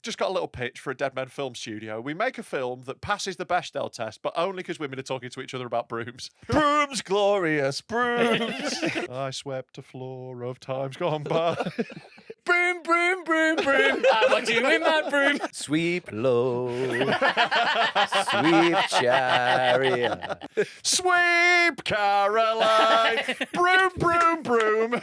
just got a little pitch for a Dead Men Film Studio. We make a film that passes the Bechdel test, but only because women are talking to each other about brooms. Brooms, glorious brooms. I swept a floor of times gone by. Broom, broom, broom, broom. I want you in that broom. Sweep low, sweep chariot. Sweep Caroline, broom, broom, broom.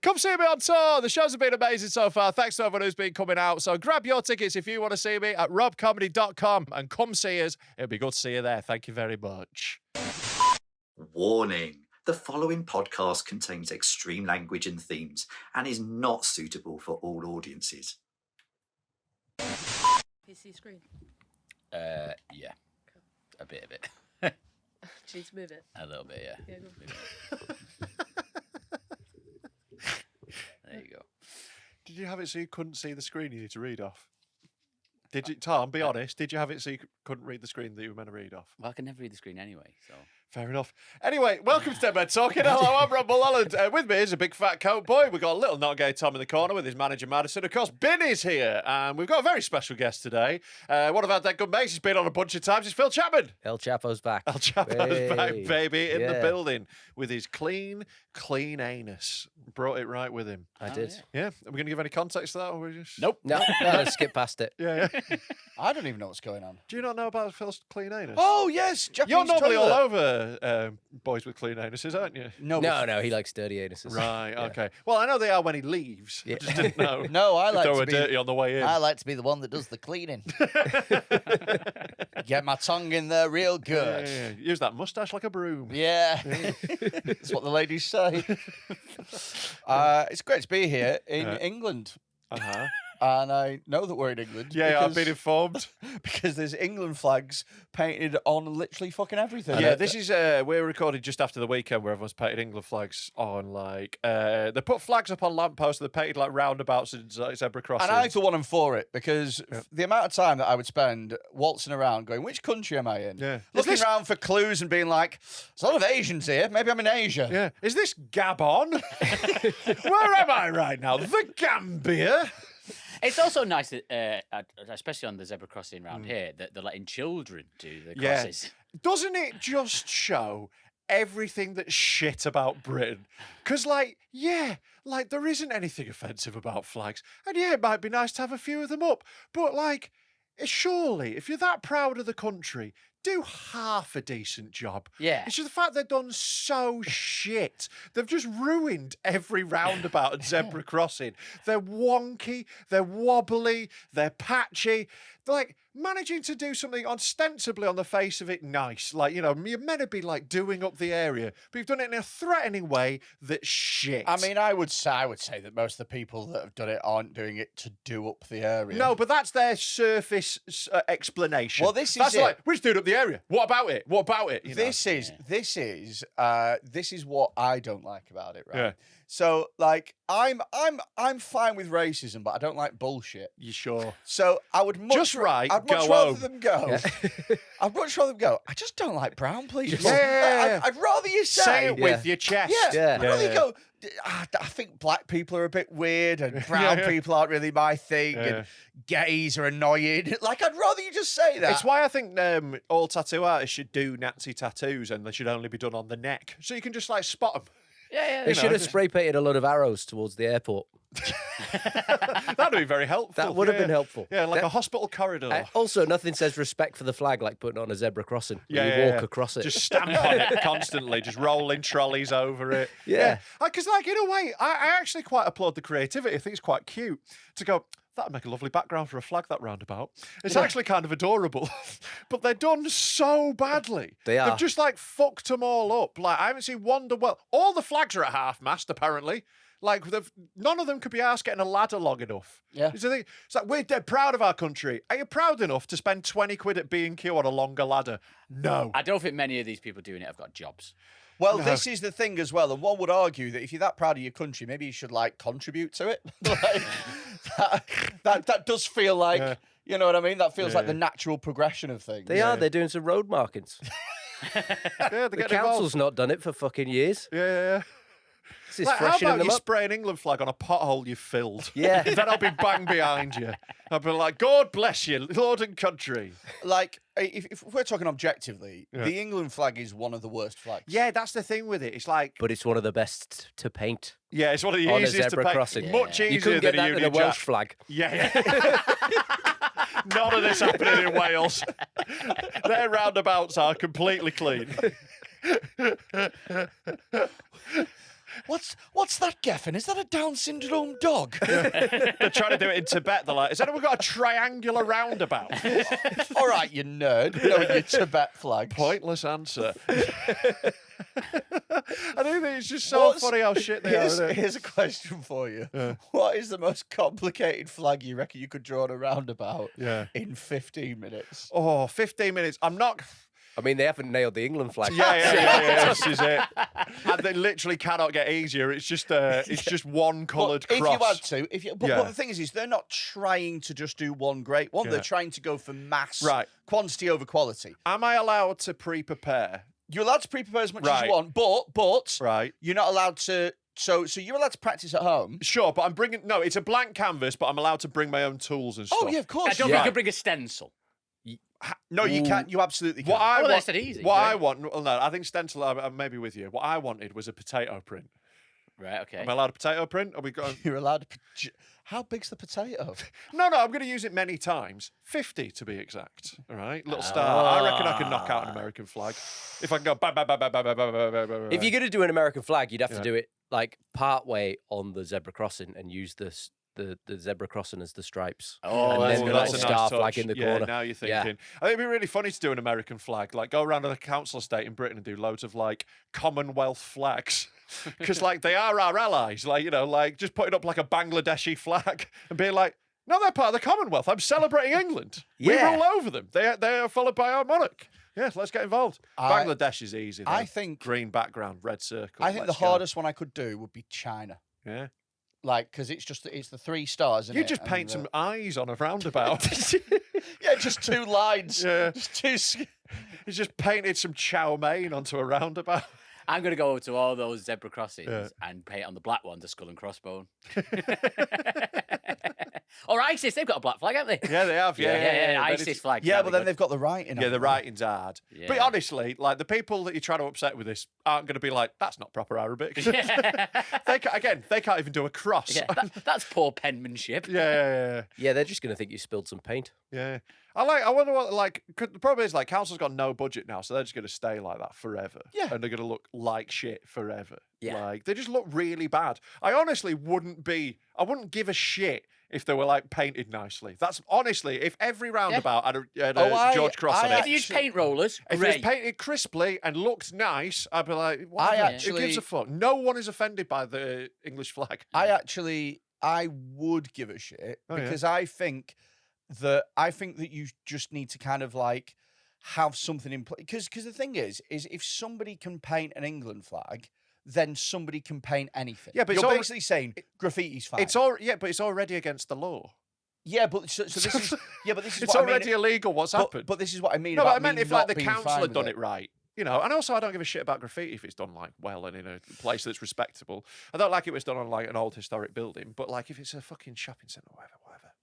Come see me on tour. The shows have been amazing so far. Thanks to everyone who's been coming out. So grab your tickets if you want to see me at robcomedy.com and come see us. It'll be good to see you there. Thank you very much. Warning. The following podcast contains extreme language and themes and is not suitable for all audiences. PC screen. Yeah. A bit of it. Do you need to move it? A little bit, yeah. Yeah, go. There you go. Did you have it so you couldn't see the screen you need to read off? Did you, Tom, be honest, did you have it so you couldn't read the screen that you were meant to read off? Well, I can never read the screen anyway, so... Fair enough. Anyway, welcome to Dead Men Talking. Hello, I'm Rob Mulholland. With me is a big fat coat boy. We've got a little not gay Tom in the corner with his manager Madison. Of course, Binny's here. And we've got a very special guest today. One of our dead good mates. He's been on a bunch of times. It's Phil Chapman. El Chapo's back. El Chapo's back, Hey. baby, in the Yeah. building with his clean anus. Brought it right with him. I did. Yeah. Are we going to give any context to that? Or we just... Nope. No, let's skip past it. Yeah. I don't even know what's going on. Do you not know about Phil's clean anus? Oh, yes. Japanese You're normally toilet. all over boys with clean anuses, aren't you? No, No, he likes dirty anuses. Right, Yeah. okay. Well, I know they are when he leaves. Yeah. I just didn't know. No, I if like they to were be. dirty on the way in. I like to be the one that does the cleaning. Get my tongue in there real good. Yeah. Use that moustache like a broom. Yeah, that's what the ladies say. It's great to be here in England, Uh-huh. and I know that we're in England. Yeah, I've because- been informed. because there's England flags painted on literally fucking everything. Yeah, this is we're recording just after the weekend where everyone's painted England flags on like they put flags up on lampposts and they painted like roundabouts and zebra crossings. And I for one am for it because the amount of time that I would spend waltzing around going, which country am I in? Yeah. Looking Is this- around for clues and being like, there's a lot of Asians here. Maybe I'm in Asia. Yeah. Is this Gabon? Where am I right now? The Gambia? It's also nice that, especially on the zebra crossing around here, that they're letting children do the crosses. Doesn't it just show everything that's shit about Britain? Because, like, there isn't anything offensive about flags. And yeah, it might be nice to have a few of them up. But, like, surely, if you're that proud of the country, do half a decent job. Yeah. It's just the fact they've done so shit. They've just ruined every roundabout and zebra crossing. They're wonky, they're wobbly, they're patchy. They're like managing to do something ostensibly on the face of it nice. Like, you know, you're meant to be like doing up the area, but you've done it in a threatening way that's shit. I mean, I would say that most of the people that have done it aren't doing it to do up the area. no, but that's their surface explanation. Well, this is that's it. like, we're just doing up the area. What about it? What about it? You know? This is what I don't like about it, right? Yeah. So, like, I'm fine with racism, but I don't like bullshit. You sure? So I would much Just right, I'd much go rather home. them go. I'd much rather them go. I just don't like brown people. Yeah. I'd rather you Say it Yeah. with your chest. Yeah, I'd rather Yeah. you go. I think black people are a bit weird, and brown people aren't really my thing, and gays are annoying. Like, I'd rather you just say that. It's why I think all tattoo artists should do Nazi tattoos, and they should only be done on the neck, so you can just like spot them. Yeah. They should have spray painted a lot of arrows towards the airport. That'd be very helpful. That would have been helpful. Yeah, like a hospital corridor. Also, nothing says respect for the flag like putting on a zebra crossing. When you walk across it. Just stamp on it constantly, just rolling trolleys over it. Yeah. Because, like, in a way, I actually quite applaud the creativity. I think it's quite cute to go, that'd make a lovely background for a flag, that roundabout. It's actually kind of adorable. But they're done so badly. They are. They've just, like, fucked them all up. Like, I haven't seen one. Well, all the flags are at half-mast, apparently. Like, none of them could be asked getting a ladder long enough. Yeah. It's like, we're dead proud of our country. Are you proud enough to spend 20 quid at B&Q on a longer ladder? No. I don't think many of these people doing it have got jobs. Well, this is the thing as well, and one would argue that if you're that proud of your country, maybe you should like contribute to it. that does feel like, you know what I mean? That feels like the natural progression of things. They are. They're doing some road markings. The council's not done it for fucking years. Yeah. This is Like, how freshening about them you up. spray an England flag on a pothole you filled? Yeah. Then I'll be bang behind you. I'll be like, God bless you, Lord and country. Like, if we're talking objectively, the England flag is one of the worst flags. Yeah, that's the thing with it. It's like, But it's one of the best to paint. yeah, it's one of the On a easiest to zebra paint. crossing. Much easier You couldn't get than that a in a Union Welsh Jack. flag. Yeah. None of this happening in Wales. Their roundabouts are completely clean. What's that, Geffen? Is that a Down syndrome dog? They're trying to do it in Tibet. They're like, has anyone got a triangular roundabout? All right, you nerd. You know, with your Tibet flags. Pointless answer. I do think it's just so funny how shit they are. Isn't it? Here's a question for you. What is the most complicated flag you reckon you could draw on a roundabout in 15 minutes? Oh, 15 minutes. I'm not. I mean, they haven't nailed the England flag. Yeah. This is it. And they literally cannot get easier. It's just one coloured But cross. if you had to, but the thing is they're not trying to just do one great one. They're trying to go for mass, quantity over quality. Am I allowed to pre-prepare? You're allowed to pre-prepare as much as you want, but you're not allowed to. So you're allowed to practice at home. Sure, but I'm bringing. No, it's a blank canvas, but I'm allowed to bring my own tools and stuff. Oh yeah, of course. I don't think you can bring a stencil. No, you can't. You absolutely can't. What I want, that's easy. What I want. Well, no, I think stencil. I'm maybe with you. What I wanted was a potato print. Right. Okay. Am I allowed a potato print? Are we going? You're allowed. How big's the potato? No. I'm going to use it many times. 50 to be exact. All right, little star. I reckon I can knock out an American flag if I can go. Bah, bah, bah, bah, bah, bah, bah, bah, bah, bah, If you're going to do an American flag, you'd have to do it like part way on the zebra crossing and use the zebra crossing as the stripes. Oh, and then well, the that's little a nice star touch. flag in the corner. Now you're thinking. I think it'd be really funny to do an American flag, like go around to the council estate in Britain and do loads of like Commonwealth flags, because like they are our allies. Like like just putting up like a Bangladeshi flag and being like, no, they're part of the Commonwealth. I'm celebrating England. We rule over them. They are followed by our monarch. Yeah, let's get involved. Bangladesh is easy. Though. I think green background, red circle. I think the hardest one I could do would be China. Yeah. Like, because it's the 3 stars. You just paint some eyes on a roundabout. Yeah, just 2 lines. Yeah. Just 2. He's just painted some chow mein onto a roundabout. I'm going to go to all those zebra crossings and paint on the black one the skull and crossbone. Or ISIS, they've got a black flag, haven't they? Yeah, they have. Yeah. ISIS flag. Yeah, but then they've got the writing. Yeah, the writing's hard. Yeah. But honestly, like the people that you're trying to upset with this aren't going to be like, that's not proper Arabic. they can't even do a cross. Yeah, that's poor penmanship. Yeah. Yeah, they're just going to think you spilled some paint. Yeah. I wonder what, like, 'cause the problem is, like, council's got no budget now, so they're just going to stay like that forever. Yeah. And they're going to look like shit forever. Yeah. Like, they just look really bad. I honestly wouldn't give a shit if they were, like, painted nicely. That's, honestly, if every roundabout had a George Cross on it. If you use paint rollers, If great. it's painted crisply and looked nice, I'd be like, who gives a fuck? No one is offended by the English flag. I would give a shit because I think that you just need to kind of like have something in place. Because the thing is if somebody can paint an England flag, then somebody can paint anything. Yeah, but you're basically saying graffiti's fine. But it's already against the law. Yeah, but so this is but this is It's what already I mean. illegal. What's happened? But this is what I mean. No, about but I meant me if like not the being council fine had with done it right. And also I don't give a shit about graffiti if it's done like well and in a place that's respectable. I don't like it when it's done on like an old historic building, but like if it's a fucking shopping centre or whatever.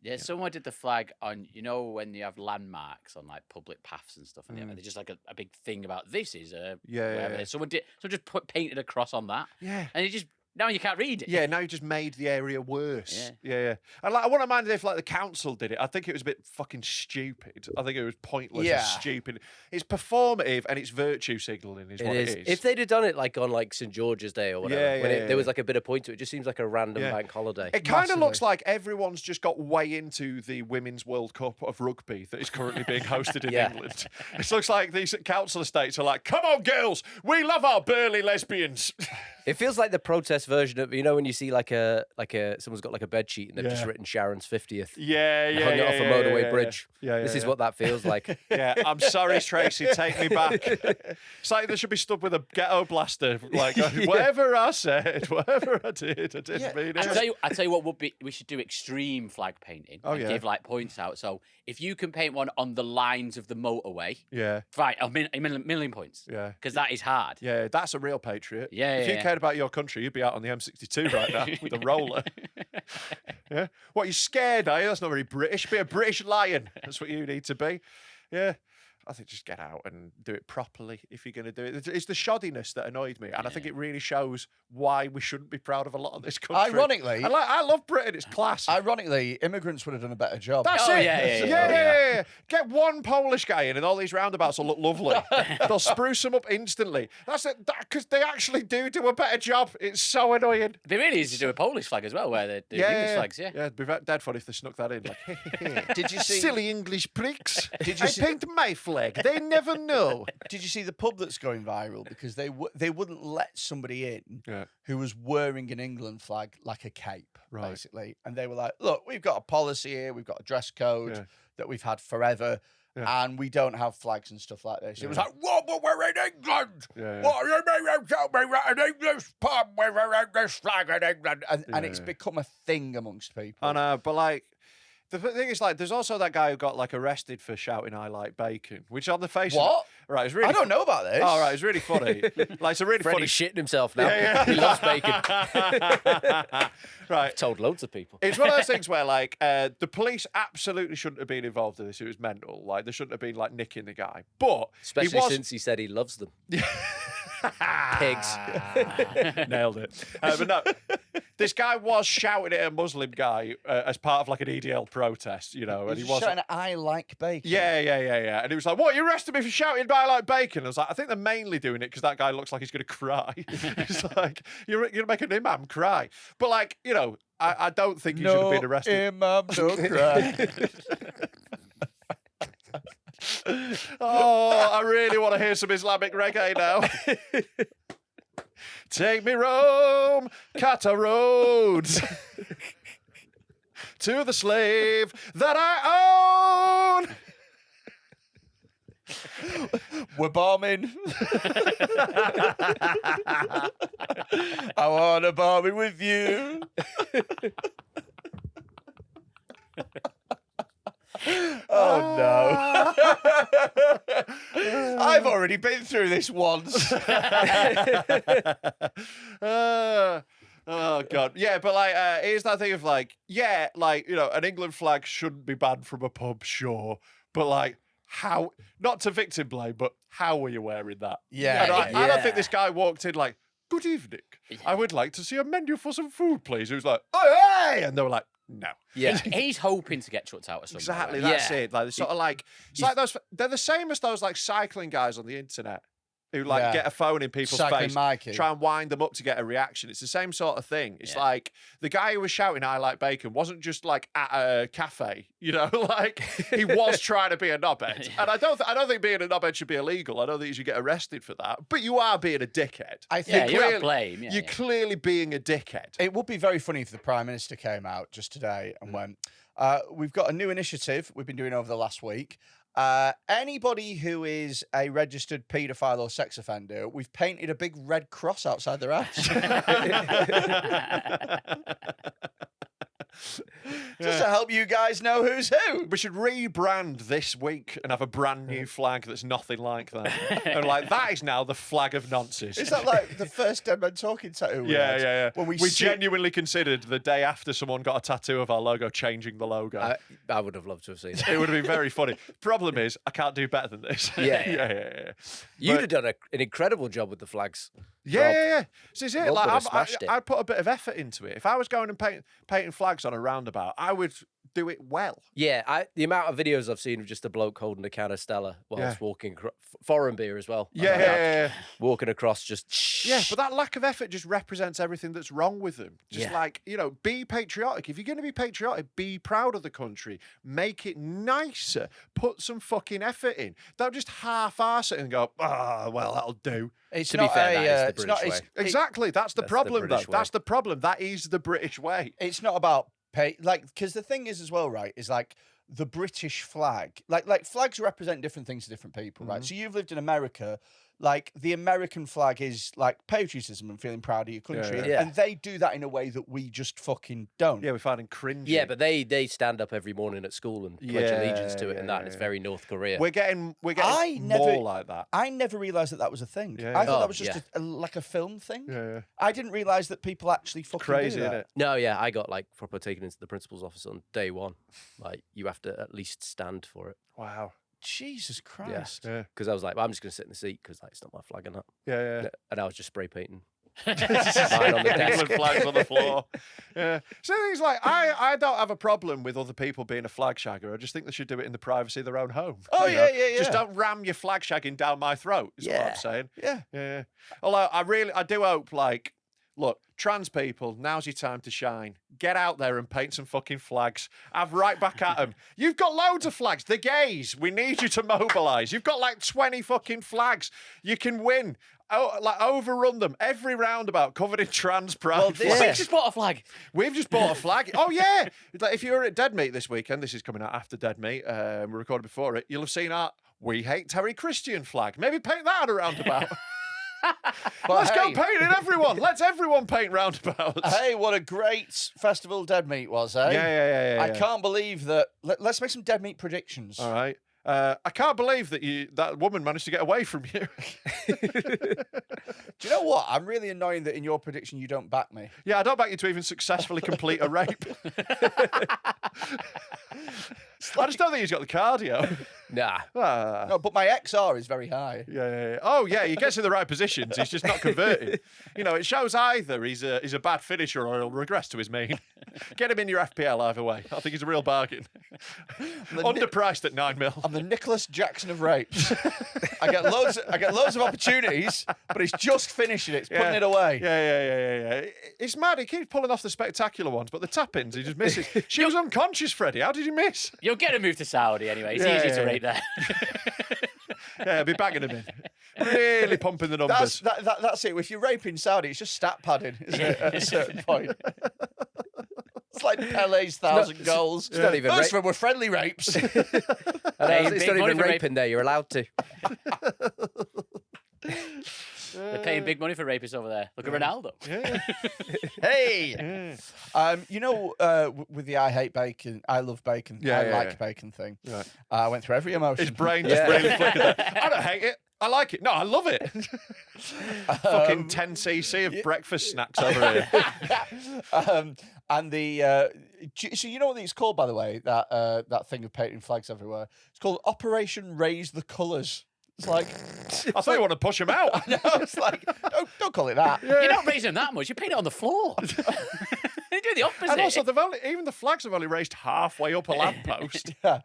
Yeah, someone did the flag on, when you have landmarks on like public paths and stuff, and they're just like a big thing about this is whatever. Yeah. Someone just painted a cross on that. Yeah. And now you can't read it. Yeah, now you just made the area worse. Yeah. Yeah. And like, I wouldn't mind if like the council did it. I think it was a bit fucking stupid. I think it was pointless and stupid. It's performative and it's virtue signalling is what it is. If they'd have done it like on like St George's Day or whatever, when there was like a bit of point to it, just seems like a random bank holiday. It kind of looks like everyone's just got way into the Women's World Cup of rugby that is currently being hosted in England. It looks like these council estates are like, come on, girls, we love our burly lesbians. It feels like the protests worst version of when you see like a someone's got like a bed sheet and they've just written Sharon's 50th. Yeah, and yeah, hung it yeah, off a yeah, motorway yeah, bridge. Yeah, This is yeah. what that feels like. Yeah, I'm sorry, Tracy. Take me back. It's like they should be stuck with a ghetto blaster. Like whatever I said, whatever I didn't mean it. I tell you what would be. We should do extreme flag painting. Oh, and yeah. give like points out. So if you can paint one on the lines of the motorway, Yeah, right, a million points. yeah. Because that is hard. Yeah, that's a real patriot. Yeah, If you yeah. cared about your country, you'd be out on the M62 right now with a roller. Yeah. What, you scared, are you? That's not very British. Be a British lion. That's what you need to be. Yeah. I think just get out and do it properly if you're going to do it. It's the shoddiness that annoyed me, and I think it really shows why we shouldn't be proud of a lot of this country. Ironically, I love Britain. It's class. Ironically, immigrants would have done a better job. That's Oh, it. yeah. Get one Polish guy in, and all these roundabouts will look lovely. They'll spruce them up instantly. That's it. Because they actually do a better job. It's so annoying. It'd be really easy to do a Polish flag as well, where they do English flags. Yeah. It'd be dead funny if they snuck that in. Like, Did you see? silly English pricks? Did you I see- paint my flag. They never know. Did you see the pub that's going viral because they wouldn't let somebody in Yeah. who was wearing an England flag like a cape, Right. basically, and they were like, "Look, we've got a policy here. We've got a dress code Yeah. that we've had forever." Yeah. And we don't have flags and stuff like this. It was Yeah. like, what? But we're in England. Yeah. What do you mean you tell me we're an English pub with an English flag in England? And it's Yeah. become a thing amongst people. I know, but like, the thing is, like, there's also that guy who got like arrested for shouting "I like bacon," which on the face What? of it, right, it's really. I don't know about this. Oh, right, it's really funny. Like, it's a really Freddie's shitting himself now. Yeah, yeah. He loves bacon. funny. Right. Told loads of people. It's one of those things where, like, the police absolutely shouldn't have been involved in this. It was mental. Like, they shouldn't have been, like, nicking the guy. But Especially he was... since he said he loves them. Pigs. Nailed it. But no, this guy was shouting at a Muslim guy as part of, like, an EDL protest, you know, and he He's was... shouting, I like bacon. Yeah. And he was like, "What? You arrested me for shouting, but I like bacon." I was like, "I think they're mainly doing it because that guy looks like he's going to cry." It's like, you're going to make an imam cry. But, like, you know, I don't think he should have been arrested. Imam, don't cry. Oh, I really want to hear some Islamic reggae now. Take me Rome, Qatar roads, to the slave that I own. We're bombing. I want to bomb with you. Oh no. I've already been through this once. Oh god, yeah, but like, here's that thing of like, yeah, like, you know, an England flag shouldn't be banned from a pub, sure, but like, how? Not to victim blame, but how were you wearing that? Yeah, And I don't think yeah. this guy walked in like, "Good evening, I would like to see a menu for some food, please." He was like, "Oh, hey," and they were like, "No." Yeah. He's hoping to get chucked out of somewhere. Exactly, right? that's it. Like, they're sort of like, it's like those. They're the same as those like cycling guys on the internet who like Yeah. get a phone in people's Cycling face, Mikey. try and wind them up to get a reaction. It's the same sort of thing. It's Yeah. like the guy who was shouting "I like bacon" wasn't just like at a cafe, you know, like he was trying to be a knobhead. And I don't think being a knobhead should be illegal. I don't think you should get arrested for that. But you are being a dickhead. I Yeah, think you're clearly- at blame. Yeah, You're yeah. clearly being a dickhead. it would be very funny if the Prime Minister came out just today and went, we've got a new initiative we've been doing over the last week. Anybody who is a registered paedophile or sex offender, we've painted a big red cross outside their house. Just to help you guys know who's who. We should rebrand this week and have a brand new flag that's nothing like that. And like, that is now the flag of nonces. Is that like the first Dead Men Talking tattoo? we had? Yeah. When we see- genuinely considered the day after someone got a tattoo of our logo changing the logo. I would have loved to have seen that. It would have been very funny. Problem is, I can't do better than this. Yeah. yeah. You'd But- have done an incredible job with the flags. Yeah. This is it. Rob Like, would have smashed it. I put a bit of effort into it. If I was going and painting flags on a roundabout, I would do it well. Yeah, the amount of videos I've seen of just a bloke holding a can of Stella whilst walking foreign beer as well. Yeah. Walking across just But that lack of effort just represents everything that's wrong with them. Just like, be patriotic. If you're going to be patriotic, be proud of the country. Make it nicer. Put some fucking effort in. Don't just half-arse it and go, well, that'll do. To be fair, that is the British way. Exactly. That's the problem, though. British way. That's the problem. That is the British way. It's not about because the thing is as well, right, is like the British flag, like flags represent different things to different people, right? So you've lived in America, like the American flag is like patriotism and feeling proud of your country, Yeah. and they do that in a way that we just fucking don't. Yeah, we find it cringy. Yeah, but they stand up every morning at school and pledge allegiance to it, and and it's yeah. very North Korea. We're getting I more never- like that. I never realised that was a thing. Yeah, I thought yeah. that was Oh, just like a film thing. Yeah. I didn't realise that people actually fucking Crazy, do isn't that. it? No, yeah, I got like proper taken into the principal's office on day one. Like you have to at least stand for it. Wow. Jesus Christ. Yeah. Because I was like, well, I'm just going to sit in the seat because like, it's not my flag and that. Yeah. And I was just spray painting. Mine on the desk. England flags on the floor. Yeah. So things like I don't have a problem with other people being a flag shagger. I just think they should do it in the privacy of their own home. Oh, You know? yeah. Just don't ram your flag shagging down my throat. Is what I'm saying. Yeah. Yeah. Although I do hope look, trans people, now's your time to shine. Get out there and paint some fucking flags. Have right back at them. You've got loads of flags. The gays, we need you to mobilise. You've got like 20 fucking flags. You can win. Overrun them. Every roundabout covered in trans pride flags. We just bought a flag. We've just bought a flag. Oh, yeah. Like, if you were at Dead Meat this weekend, this is coming out after Dead Meat, we recorded before it, you'll have seen our We Hate Terry Christian flag. Maybe paint that at a roundabout. Let's go painting everyone. Let's everyone paint roundabouts. Hey, what a great festival Dead Meat was, eh? Yeah. I can't believe that. Let's make some Dead Meat predictions. All right. I can't believe that woman managed to get away from you. Do you know what? I'm really annoying that in your prediction you don't back me. Yeah, I don't back you to even successfully complete a rape. I just don't think he's got the cardio. Nah. No, but my XR is very high. Yeah. Oh, yeah, he gets in the right positions. He's just not converting. It shows either he's a bad finisher or he'll regress to his mean. Get him in your FPL either way. I think he's a real bargain. Underpriced at 9 mil. I'm the Nicholas Jackson of rapes. I get loads of opportunities, but it's just finishing it. It's putting it away. Yeah. It's mad. He keeps pulling off the spectacular ones, but the tap-ins, he just misses. She was unconscious, Freddie. How did you miss? You'll get a move to Saudi anyway. It's easy to rate there. Yeah, I'll be bagging him in. Really pumping the numbers. That's it. If you're raping Saudi, it's just stat padding, isn't it, at a certain point? It's like Pele's 1,000 goals. It's not even Most of them were friendly rapes. It's big not money even for raping there. You're allowed to. They're paying big money for rapists over there. Look at Ronaldo. Yeah. Hey, with the I hate bacon, I love bacon, I like bacon thing. Right. I went through every emotion. His brain just really flickered there. I don't hate it. I like it. No, I love it. Fucking 10cc of breakfast snacks over here. And the so you know what it's called, by the way, that thing of painting flags everywhere. It's called Operation Raise the Colours. It's like I thought you wanted to push him out. no, it's like don't call it that. You're not raising them that much. You paint it on the floor. They do the opposite. And also, even the flags have only raised halfway up a lamppost. Yeah.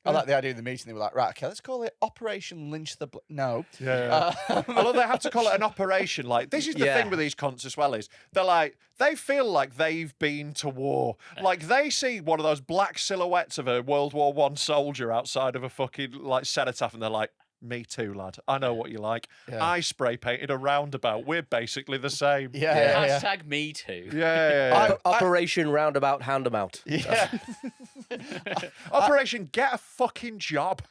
I like the idea of the meeting. They were like, right, okay, let's call it Operation Lynch the... No. Yeah. Although they have to call it an operation. Like, this is the thing with these cunts as well, is they're like, they feel like they've been to war. Like, they see one of those black silhouettes of a World War I soldier outside of a fucking, like, cenotaph, and they're like, me too, lad. I know what you like. Yeah. I spray painted a roundabout. We're basically the same. Yeah. Hashtag me too. Yeah. Operation Roundabout Hand 'em Out. Yeah. Operation Get a Fucking Job.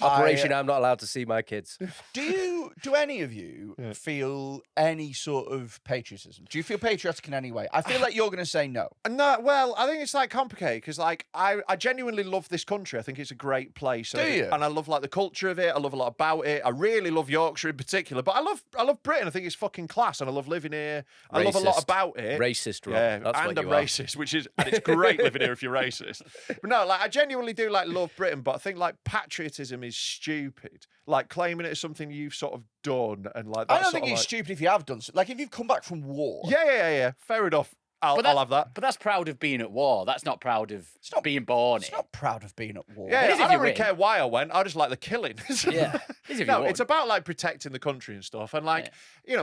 Operation I'm not allowed to see my kids. Do any of you feel any sort of patriotism? Do you feel patriotic in any way? I feel like you're going to say no. No, well, I think it's like complicated because like I genuinely love this country. I think it's a great place. Do you? And I love like the culture of it. I love a lot about it. I really love Yorkshire in particular, but I love Britain. I think it's fucking class, and I love living here. I love a lot Racist. about it. Racist, Rob. Yeah, That's and what I'm you are. racist, and it's great living here if you're racist. But no, like I genuinely do like love Britain, but I think like patriotism is stupid. Like claiming it as something you've sort of done and like that. I don't sort think of it's like... stupid if you have done so. Like if you've come back from war. Yeah. Fair enough. I'll have that. But that's proud of being at war. That's not proud of being born It's in. not proud of being at war. Yeah, It is if I you don't really win. care why I went. I just like the killing. Yeah. It is if you No, won. it's about like protecting the country and stuff, and like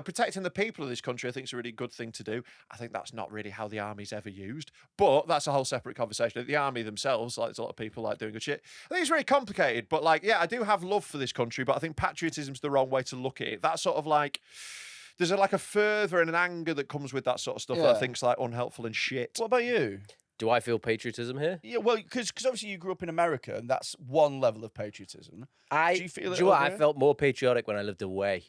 protecting the people of this country. I think is a really good thing to do. I think that's not really how the army's ever used, but that's a whole separate conversation. The army themselves, like, there's a lot of people like doing good shit. I think it's really complicated, but like, yeah, I do have love for this country, but I think patriotism's the wrong way to look at it. That sort of like. There's like a fervour and an anger that comes with that sort of stuff that I think's like unhelpful and shit. What about you? Do I feel patriotism here? Yeah, well, because obviously you grew up in America, and that's one level of patriotism. Do you feel it? Do you know what? over I here? felt more patriotic when I lived away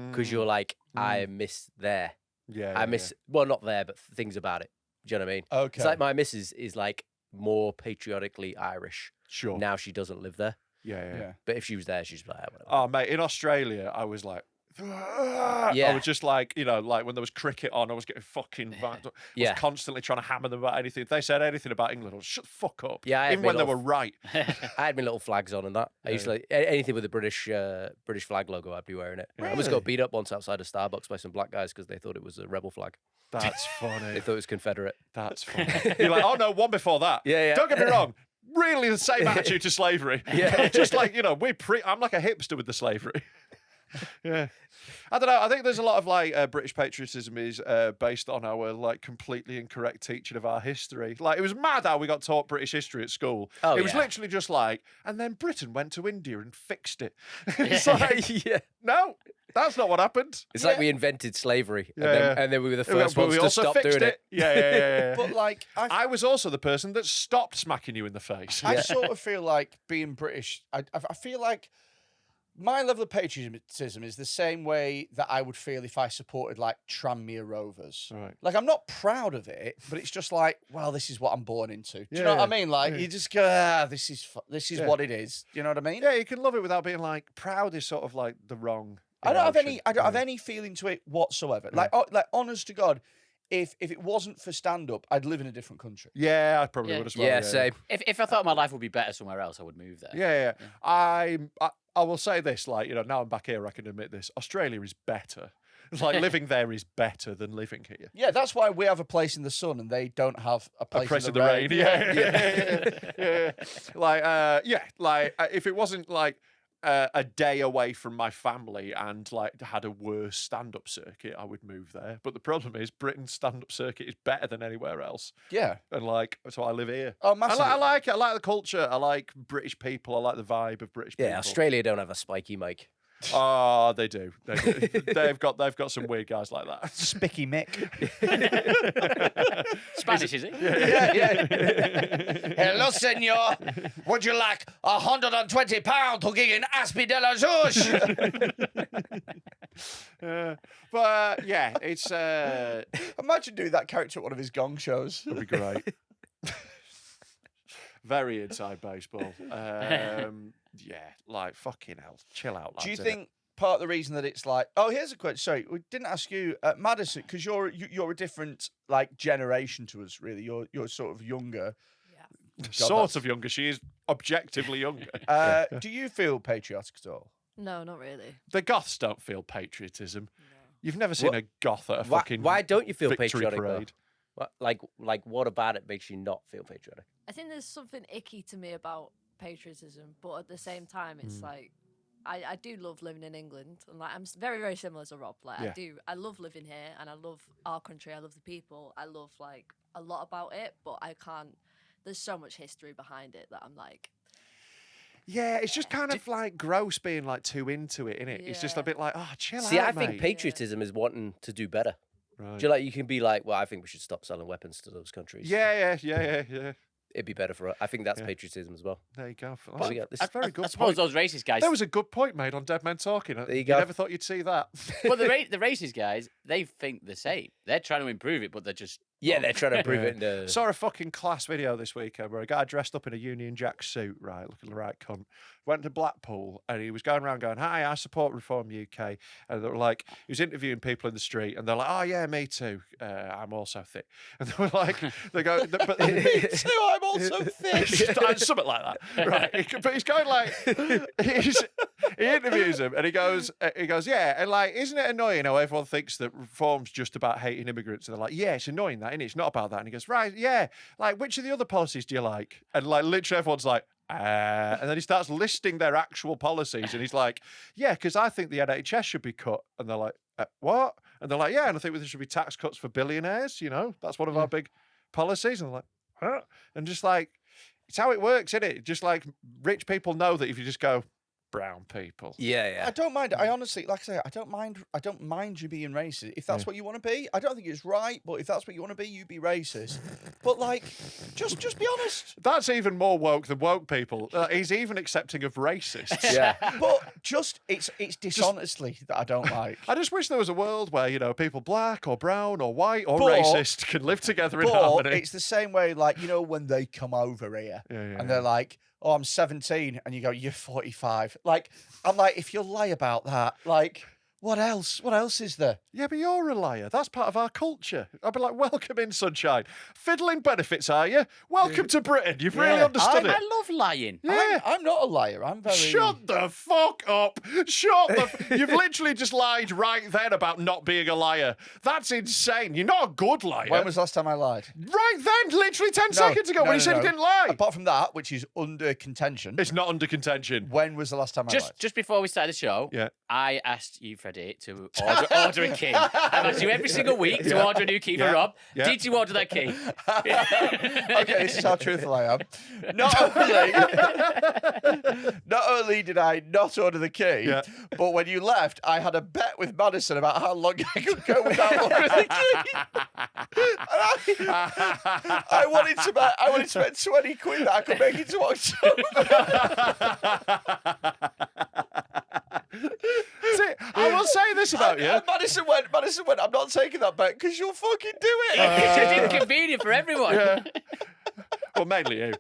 because you're like, I miss there. Yeah, I miss, well, not there, but things about it. Do you know what I mean? Okay. It's like my missus is like more patriotically Irish. Sure. Now she doesn't live there. Yeah. But if she was there, she's like, "Ah, whatever." Oh, mate, in Australia, I was like, I Yeah. was just like, like when there was cricket on, I was getting fucking I Yeah. was constantly trying to hammer them about anything. If they said anything about England, I was shut the fuck up. Yeah, I had even my when they little were right. I had my little flags on and that. I used to like anything with the British flag logo, I'd be wearing it. I almost got beat up once outside of Starbucks by some black guys because they thought it was a rebel flag. That's They funny. thought it was Confederate. That's funny. You're like, oh no, one before that. Yeah. Don't get me wrong. Really the same attitude to slavery. Yeah. Just like, I'm like a hipster with the slavery. Yeah. I don't know. I think there's a lot of like British patriotism is based on our like completely incorrect teaching of our history. Like, it was mad how we got taught British history at school. Oh, it was yeah. literally just like, and then Britain went to India and fixed it. It's like, Yeah. no, that's not what happened. It's like we invented slavery Yeah. and then we were the But first ones we to also stop fixed doing it. Yeah. But like, I was also the person that stopped smacking you in the face. I sort of feel like being British. I feel like my level of patriotism is the same way that I would feel if I supported like Tranmere Rovers. Right. Like, I'm not proud of it, but it's just like, well, this is what I'm born into. Do you know Yeah, what I mean? Like, yeah. you just go, this is Yeah. what it is. You know what I mean? Yeah, you can love it without being like proud is sort of like the wrong. I don't have any. emotion. I don't have any feeling to it whatsoever. Like, honest to God, if it wasn't for stand up, I'd live in a different country. Yeah, I probably Yeah. would as well. Yeah, same. If I thought my life would be better somewhere else, I would move there. Yeah. I will say this, like, now I'm back here, I can admit this. Australia is better. It's like living there is better than living here. Yeah, that's why we have a place in the sun and they don't have a place, A place in the rain. Yeah. Like, if it wasn't like a day away from my family and like had a worse stand-up circuit, I would move there. But the problem is Britain's stand-up circuit is better than anywhere else. Yeah. And like, so I live here. Oh, I massively. like it. I like the culture. I like British people. I like the vibe of British people. Yeah, Australia don't have a spiky mic. Oh, they do. They've got some weird guys like that. Spicky Mick. Spanish, is it? Hello, senor. Would you like £120 to gig in Aspie de la Zouche? Yeah, it's Imagine doing that character at one of his gong shows. it'd be great. Very inside baseball. Yeah, like fucking hell. Chill out, lads. Do you innit? think part of the reason that it's like, oh, here's a question. Sorry, we didn't ask you, Madison, because you're a different like generation to us, really. You're sort of younger. sort of younger? She is objectively younger. Do you feel patriotic at all? No, not really. The goths don't feel patriotism. No. You've never seen What- a goth at a Why, fucking why don't you feel victory patriotic? though? parade. Like, what about it makes you not feel patriotic? I think there's something icky to me about patriotism, but at the same time, it's like I do love living in England, and like I'm very, very similar to Rob. Like Yeah. I love living here, and I love our country. I love the people. I love like a lot about it, but I can't. There's so much history behind it that I'm like, Yeah, it's just kind of like gross being like too into it, innit? It's just a Yeah. bit like, oh, chill See, out, I think mate. patriotism is wanting to do better. Right. Do you like you can be like, well, I think we should stop selling weapons to those countries. Yeah. It'd be better for us. I think that's Yeah. patriotism as well. There you go. Well, yeah, this- That's a very good I suppose point. those racist guys. There was a good point made on Dead Men Talking. There you You go. never thought you'd see that. well, the racist guys, they think the same. They're trying to improve it, but they're just. Yeah, they're trying to improve Yeah. it. In Saw a fucking class video this weekend where a guy dressed up in a Union Jack suit, right, looking the right cunt, went to Blackpool and he was going around going, "Hi, I support Reform UK." And they were like, he was interviewing people in the street and they're like, "Oh yeah, me too. I'm also thick." And they were like, they go, "But Me too, I'm also thick. something like that, right?" But he's going like, he interviews him and he goes, "Yeah, and like, isn't it annoying how everyone thinks that Reform's just about hating immigrants?" And they're like, "Yeah, it's annoying that, innit? It's not about that. And he goes, right, yeah. Like, which of the other policies do you like? And like, literally everyone's like, and then he starts listing their actual policies. And he's like, yeah, because I think the NHS should be cut. And they're like, what? And they're like, yeah, and I think there should be tax cuts for billionaires. You know, that's one of our big policies. And they're like, huh? And just like, it's how it works, isn't it? Just like rich people know that if you just go, brown people. Yeah. I don't mind. I honestly, like I say, I don't mind you being racist. If that's what you want to be, I don't think it's right, but if that's what you want to be, you be racist. But like, just be honest. That's even more woke than woke people. He's even accepting of racists. Yeah. But it's dishonestly that I don't like. I just wish there was a world where, you know, people black or brown or white or But- racist can live together in But harmony. it's the same way, like, you know, when they come over here and they're like, oh, I'm 17, and you go, you're 45. Like, I'm like, if you lie about that, like, what else? What else is there? Yeah, but you're a liar. That's part of our culture. I'd be like, welcome in, sunshine. Fiddling benefits, are you? Welcome to Britain. You've really understood it. I love lying. Yeah. I'm not a liar. I'm very... Shut the fuck up. You've literally just lied right then about not being a liar. That's insane. You're not a good liar. When was the last time I lied? Right then, literally 10 seconds ago when you said you didn't lie. Apart from that, which is under contention. It's not under contention. When was the last time I lied? Just before we started the show, Yeah. I asked you, Freddie, to order a key. I've asked you every single week to order a new key for Rob. Yeah. Did you order that key? Okay, this is how truthful I am. Not only did I not order the key, but when you left, I had a bet with Madison about how long I could go without ordering the key. I wanted to spend 20 quid that I could make it to October. See, I will say this about you. And Madison went, I'm not taking that bet because you'll fucking do it. It's inconvenient for everyone. Yeah. Well, mainly you.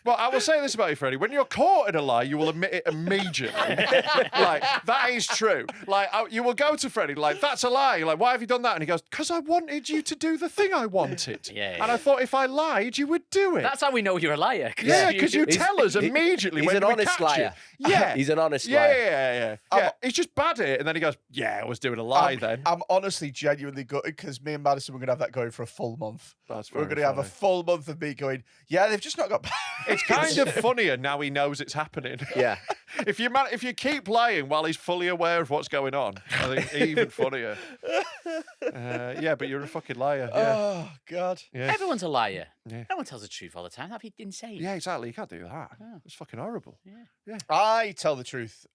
But I will say this about you, Freddie. When you're caught in a lie, you will admit it immediately. Like, that is true. Like, you will go to Freddie, like, that's a lie. You're like, why have you done that? And he goes, because I wanted you to do the thing I wanted. Yeah. And I thought if I lied, you would do it. That's how we know you're a liar. Yeah, because you tell us immediately He's when an we honest catch liar. you. Yeah. He's an honest liar. Yeah. He's just bad at it. And then he goes, yeah, I was doing a lie then. I'm honestly genuinely gutted because me and Madison were going to have that going for a full month. That's We're very going to have a funny. full month of me going, yeah, they've just not got back. It's kind of funnier now he knows it's happening. Yeah. If you keep lying while he's fully aware of what's going on, I think even funnier. Yeah, but you're a fucking liar. Yeah. Oh, God. Yeah. Everyone's a liar. Yeah. No one tells the truth all the time. That'd be insane. Yeah, exactly. You can't do that. It's fucking horrible. I tell the truth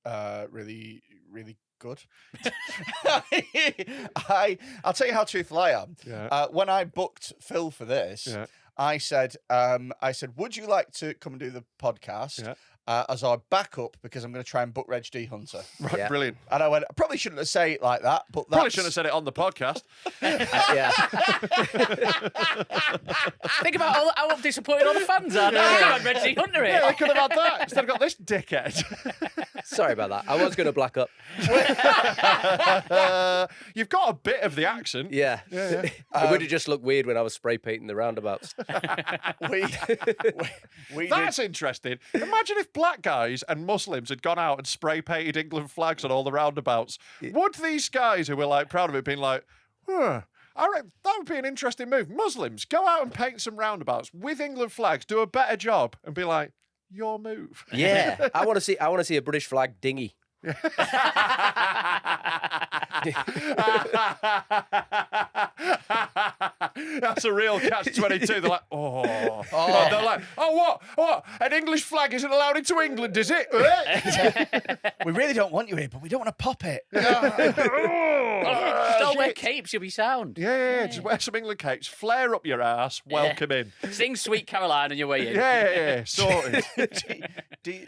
really, really good. I'll tell you how truthful I am. Yeah. When I booked Phil for this, Yeah. I said, would you like to come and do the podcast as our backup because I'm going to try and book Reg D Hunter. Right, Yeah. brilliant. And I went, I probably shouldn't have said it like that, but that's... Probably shouldn't have said it on the podcast. Yeah. Think about how disappointed all the fans are. Now you got Reggie Hunter here. Yeah, they could have had that. Instead of got this dickhead. Sorry about that. I was going to black up. You've got a bit of the accent. Yeah. Yeah, It would have just looked weird when I was spray painting the roundabouts. we That's did... interesting. Imagine if black guys and Muslims had gone out and spray painted England flags on all the roundabouts. Would these guys who were like proud of it been like, huh, I reckon that would be an interesting move. Muslims, go out and paint some roundabouts with England flags, do a better job, and be like, your move. Yeah. I want to see a British flag dinghy. That's a real catch-22. They're like, oh. And they're like, oh, what? An English flag isn't allowed into England, is it? We really don't want you here, but we don't want to pop it. Just don't wear capes, you'll be sound. Yeah. Just wear some England capes, flare up your ass, welcome in. Sing Sweet Caroline on your way in. Yeah, sorted.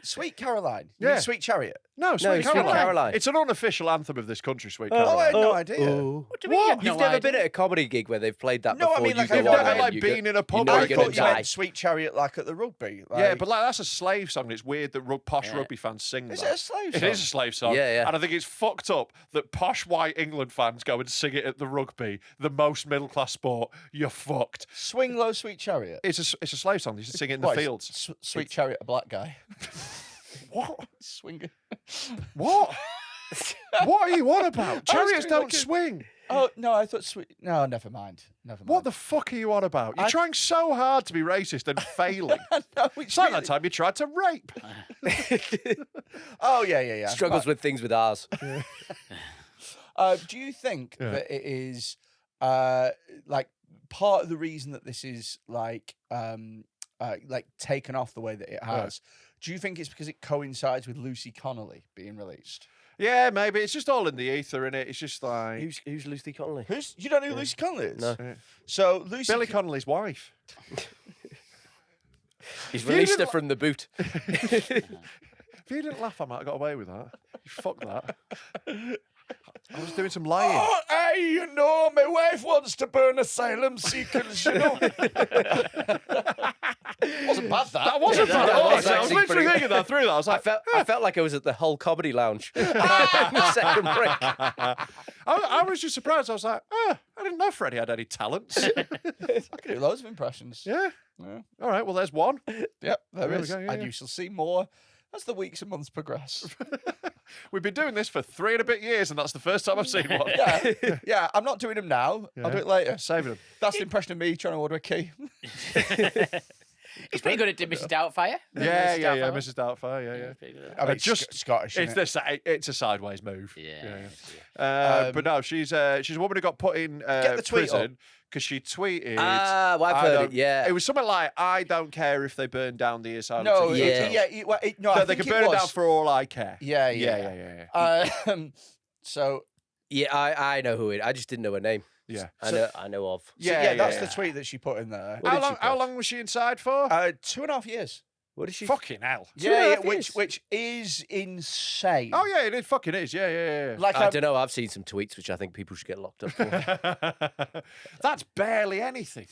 Sweet Caroline? You Yeah. mean Sweet Chariot? No, Sweet Sweet Caroline. Caroline. It's an unofficial anthem of this country, Sweet Oh, I Caroline. had no idea. What do you mean you have You've no never idea? been at a comedy gig where they've played that No, I before mean, like, you I've go never, on and like, you been go- in a pub You know where I you're you going thought to you die. meant Sweet Chariot like at the rugby. Yeah, Like, but like that's a slave song. It's weird that posh Yeah. rugby fans sing is that. it a slave It song? is a slave song. Yeah. And I think it's fucked up that posh white England fans go and sing it at the rugby, the most middle class sport. You're fucked. Swing Low, Sweet Chariot. It's a slave song. You should sing it in the What, is fields. Sweet Chariot, a black guy. What? Swinger. What? What are you on about? Chariots don't looking- swing. Oh no, I thought sweet. No, never mind. Never mind. What the fuck are you on about? You're trying so hard to be racist and failing. No, It's like that time you tried to rape. Oh yeah. Struggles with things with ours. Do you think that it is like part of the reason that this is like taken off the way that it has? Do you think it's because it coincides with Lucy Connelly being released? Yeah, maybe. It's just all in the ether, innit? It's just like... Who's Lucy Connelly? You don't know who Lucy Connelly is? No. So Lucy Billy Connolly's wife. He's released her from the boot. If you didn't laugh, I might have got away with that. You fuck that. I was doing some lying. Oh, hey, you know, my wife wants to burn asylum seekers, you know. Wasn't bad, that. That wasn't bad. That was I was actually literally pretty- thinking that through that. I was like, I felt like I was at the Hull Comedy Lounge. The second break. I was just surprised. I was like, I didn't know Freddie had any talents. I can do loads of impressions. Yeah. Yeah. All right. Well, there's one. Yep, there There we is. go, yeah, And yeah. you shall see more as the weeks and months progress. We've been doing this for 3 and a bit years, and that's the first time I've seen one. yeah, I'm not doing them now. I'll do it later. Saving them. That's the impression of me trying to order a key. He's pretty good at Mrs. Doubtfire. Yeah, Doubtfire. Mrs. Doubtfire. Yeah. Pretty good at I that. mean, just- Scottish. It's innit? it's a sideways move. Yeah. But no, she's a woman who got put in the tweet prison because she tweeted. Well, I've I heard don't- it, yeah. It was something like, "I don't care if they burn down the asylum." No, seekers Yeah. hotels. no, I No, they think can burn it it down was. for all I care. Yeah. So Yeah, I know who it. I just didn't know her name. Yeah. I know of. that's the tweet that she put in there. What did she How put? long was she inside for? 2.5 years. What did she? Fucking hell. Yeah, 2.5 years. which is insane. Oh yeah, it fucking is. Yeah. Like I don't know. I've seen some tweets which I think people should get locked up for. That's barely anything.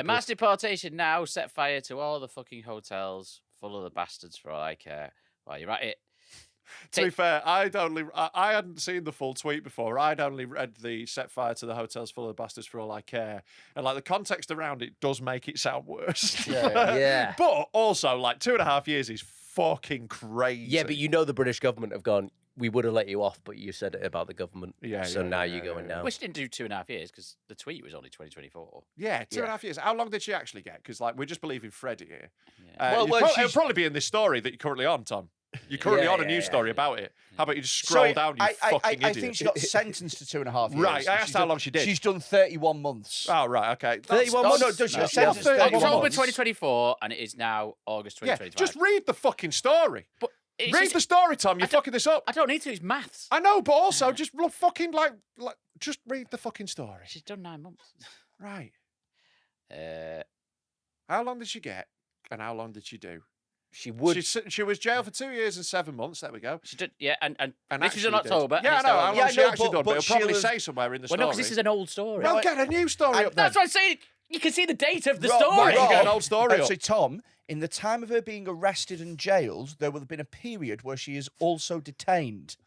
Mass deportation now. Set fire to all the fucking hotels full of the bastards for all I care. Well, you're at it. To be fair, I hadn't seen the full tweet before. I'd only read the set fire to the hotels full of bastards for all I care. And like the context around it does make it sound worse. Yeah. But also, like 2.5 years is fucking crazy. Yeah, but you know the British government have gone, we would have let you off, but you said it about the government. Yeah, So yeah, now yeah, you're going yeah. down. Which didn't do 2.5 years because the tweet was only 2024. Yeah, 2.5 years. How long did she actually get? Because like we're just believing Freddie here. Yeah. It'll probably be in this story that you're currently on, Tom. You're currently on a news story about it. How about you just scroll down, you fucking I idiot? think she got sentenced to 2.5 years. Right, I asked how long she did. She's done 31 months. Oh, right, okay. 31 Oh, months? no, she got No, sentenced not 31 October months. 2024, and it is now August Yeah, 2025. just read the fucking story. But it's Read just- the story, Tom. You're fucking this up. I don't need to. It's maths. I know, but also just fucking like just read the fucking story. She's done 9 months. Right. Uh, How long did she get, and how long did she do? She would. She was jailed for 2 years and 7 months. There we go. she did, yeah, and And this was in actually did. October. and Yeah, I it's know. now How August. long Yeah, she no, actually but- done? but But it'll probably she'll have- say somewhere in the Well, story. no, because this is an old story. Well, get a new story up there. That's what I'm saying. You can see the date of the Rob, story. Rob, get an old story up. Actually, Tom, in the time of her being arrested and jailed, there will have been a period where she is also detained.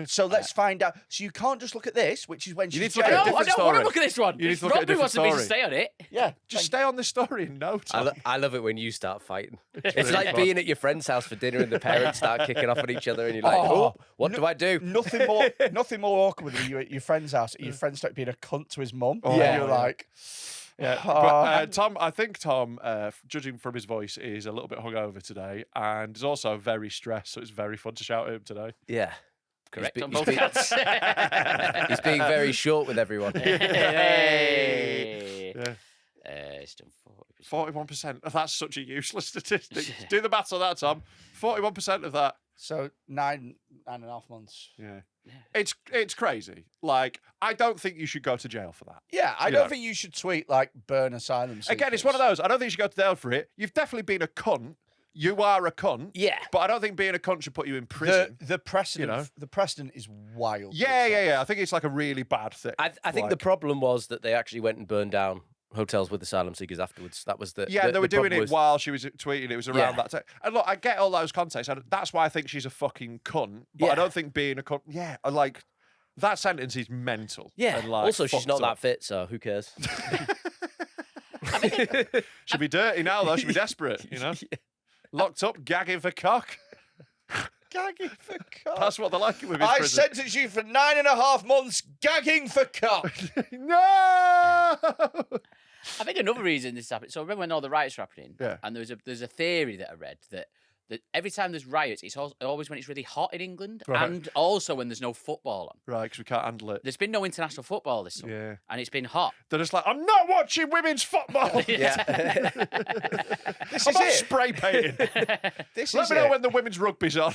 So let's find out. So you can't just look at this, which is when You need she's to look at a jailed. No, I different don't want to story. look at this one. You need to look at a Robbie different wants me to story. stay on it. Yeah, Just stay on this story in no time. I love it when you start fighting. It's like being at your friend's house for dinner and the parents start kicking off at each other and you're like, oh, what do I do? nothing more awkward than you at your friend's house. Your friend started being a cunt to his mum. Oh, and yeah. you're like, Yeah, but Tom, I think Tom, judging from his voice, is a little bit hungover today, and is also very stressed. So it's very fun to shout at him today. Yeah. Correct He's on be- both he's be- counts. He's being very short with everyone. Hey. Yeah, It's done 40%. 41%. That's such a useless statistic. Do the maths on that, Tom. 41% of that. so 9.5 months. Yeah, it's crazy. Like, I don't think you should go to jail for that. Yeah, I You don't know. think you should tweet like burn asylum. Again, it's one of those. I don't think you should go to jail for it. You've definitely been a cunt. You are a cunt. Yeah. But I don't think being a cunt should put you in prison. The precedent. You know? The precedent is wild. Yeah. I think it's like a really bad thing. I think the Like- problem was that they actually went and burned down hotels with asylum seekers afterwards. That was the Yeah, the, they were the doing problem it was- while she was tweeting. It was around Yeah. that time. And look, I get all those contexts. And that's why I think she's a fucking cunt. But Yeah. I don't think being a cunt. Yeah, like that sentence is mental. Yeah. And, like, Also, she's fucked not up. that fit, so who cares? She'd be dirty now, though. She'd be desperate. You know, locked up, gagging for cock. Gagging for cock. That's what they're like in women's I prison. sentence you for 9.5 months gagging for cock. No! I think another reason this happened. So remember when all the riots were happening? Yeah. And there's a theory that I read that every time there's riots, it's always when it's really hot in England, Right. and also when there's no football on. Right, because we can't handle it. There's been no international football this summer, Yeah. and it's been hot. They're just like, I'm not watching women's football. Yeah. This I'm is not it. spray painting. This Let is me know it. when the women's rugby's on.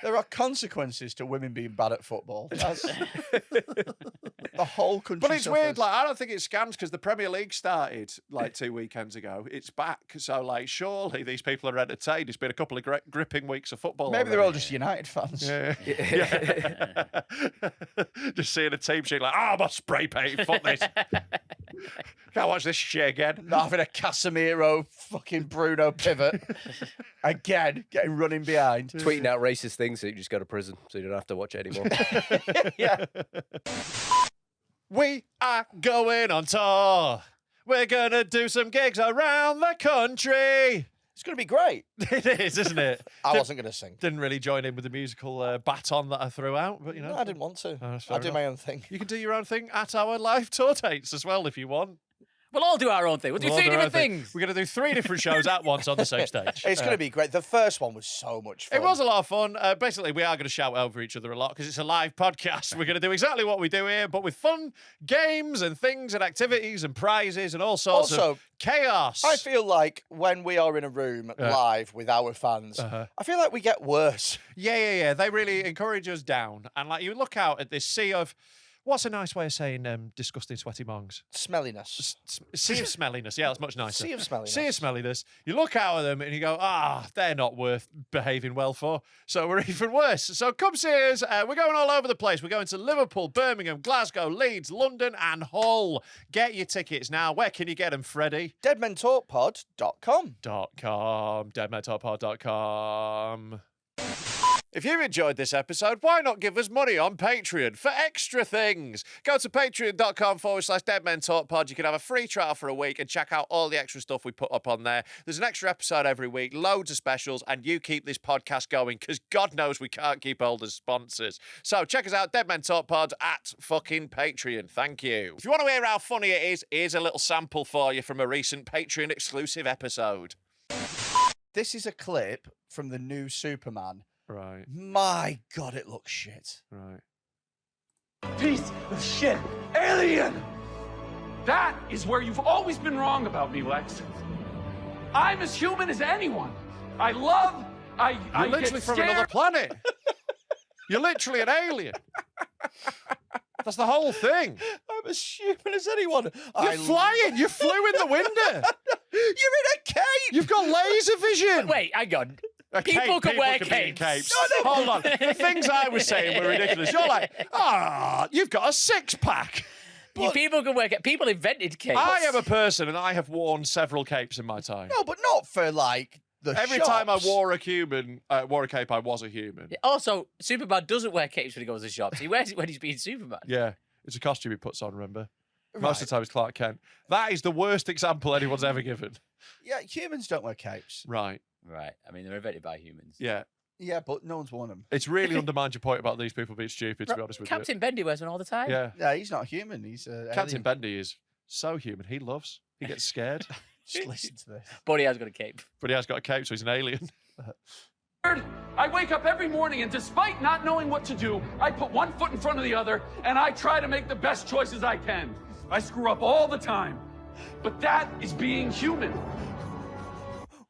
There are consequences to women being bad at football. That's the whole country. But it's weird. suffers. Like, I don't think it scans because the Premier League started like 2 weekends ago. It's back. So, like, surely these people are entertained. It's been a couple of gripping weeks of football. Maybe they're all already. just United fans. Yeah. Just seeing a team sheet like, I'm a spray painting. Fuck this. Can't watch this shit again. Not having a Casemiro fucking Bruno pivot again, getting running behind. Tweeting out racist things so you just go to prison so you don't have to watch it anymore. Yeah. We are going on tour. We're going to do some gigs around the country. It's going to be great. It is, isn't it? I wasn't going to sing. Didn't really join in with the musical baton that I threw out, but you know. No, I didn't want to. Oh, that's fair I'll do enough. my own thing. You can do your own thing at our live tour dates as well if you want. We'll all do our own thing. We'll do We'll all 3 do our different own thing. things. We're going to do 3 different shows at once on the same stage. It's going to be great. The first one was so much fun. It was a lot of fun. Basically, we are going to shout over each other a lot because it's a live podcast. We're going to do exactly what we do here, but with fun games and things and activities and prizes and all sorts Also, of chaos. I feel like when we are in a room live with our fans, I feel like we get worse. Yeah. They really encourage us down. And like you look out at this sea of, what's a nice way of saying disgusting, sweaty mongs? Smelliness. Sea of smelliness. Yeah, that's much nicer. Sea of smelliness. Sea of smelliness. You look out at them and you go, they're not worth behaving well for. So we're even worse. So come see us. We're going all over the place. We're going to Liverpool, Birmingham, Glasgow, Leeds, London, and Hull. Get your tickets now. Where can you get them, Freddie? Deadmentalkpod.com. .com. If you've enjoyed this episode, why not give us money on Patreon for extra things? Go to patreon.com/deadmentalkpod. You can have a free trial for a week and check out all the extra stuff we put up on there. There's an extra episode every week, loads of specials, and you keep this podcast going because God knows we can't keep hold of sponsors. So check us out, Dead Men Talk Pod at fucking Patreon. Thank you. If you want to hear how funny it is, here's a little sample for you from a recent Patreon exclusive episode. This is a clip from the new Superman. Right, My God, it looks shit. right. Piece of shit. Alien! That is where you've always been wrong about me, Lex. I'm as human as anyone. I love, I You're literally get from scared. another planet. You're literally an alien. That's the whole thing. I'm as human as anyone. You're flying. You flew in the window. You're in a cape. You've got laser vision. Wait, hang on. A People cape, can wear be in capes. Hold on. The things I was saying were ridiculous. You're like, you've got a 6-pack. People can wear capes. People invented capes. I am a person and I have worn several capes in my time. No, but not for like the Every time I shops. wore a cape, I was a human. Also, Superman doesn't wear capes when he goes to shops. He wears it when he's being Superman. Yeah. It's a costume he puts on, remember? Most Right. of the time it's Clark Kent. That is the worst example anyone's ever given. Yeah, humans don't wear capes. Right. Right. I mean, they're invented by humans. Yeah. Yeah, but no one's worn them. It's really undermined your point about these people being stupid, to be honest with Captain Bendy wears one all the you. time. Yeah. Yeah, he's not human. He's Captain alien. Bendy is so human. He loves. He gets scared. Just listen to this. But he has got a cape. But he has got a cape, so he's an alien. I wake up every morning and despite not knowing what to do, I put one foot in front of the other and I try to make the best choices I can. I screw up all the time. But that is being human.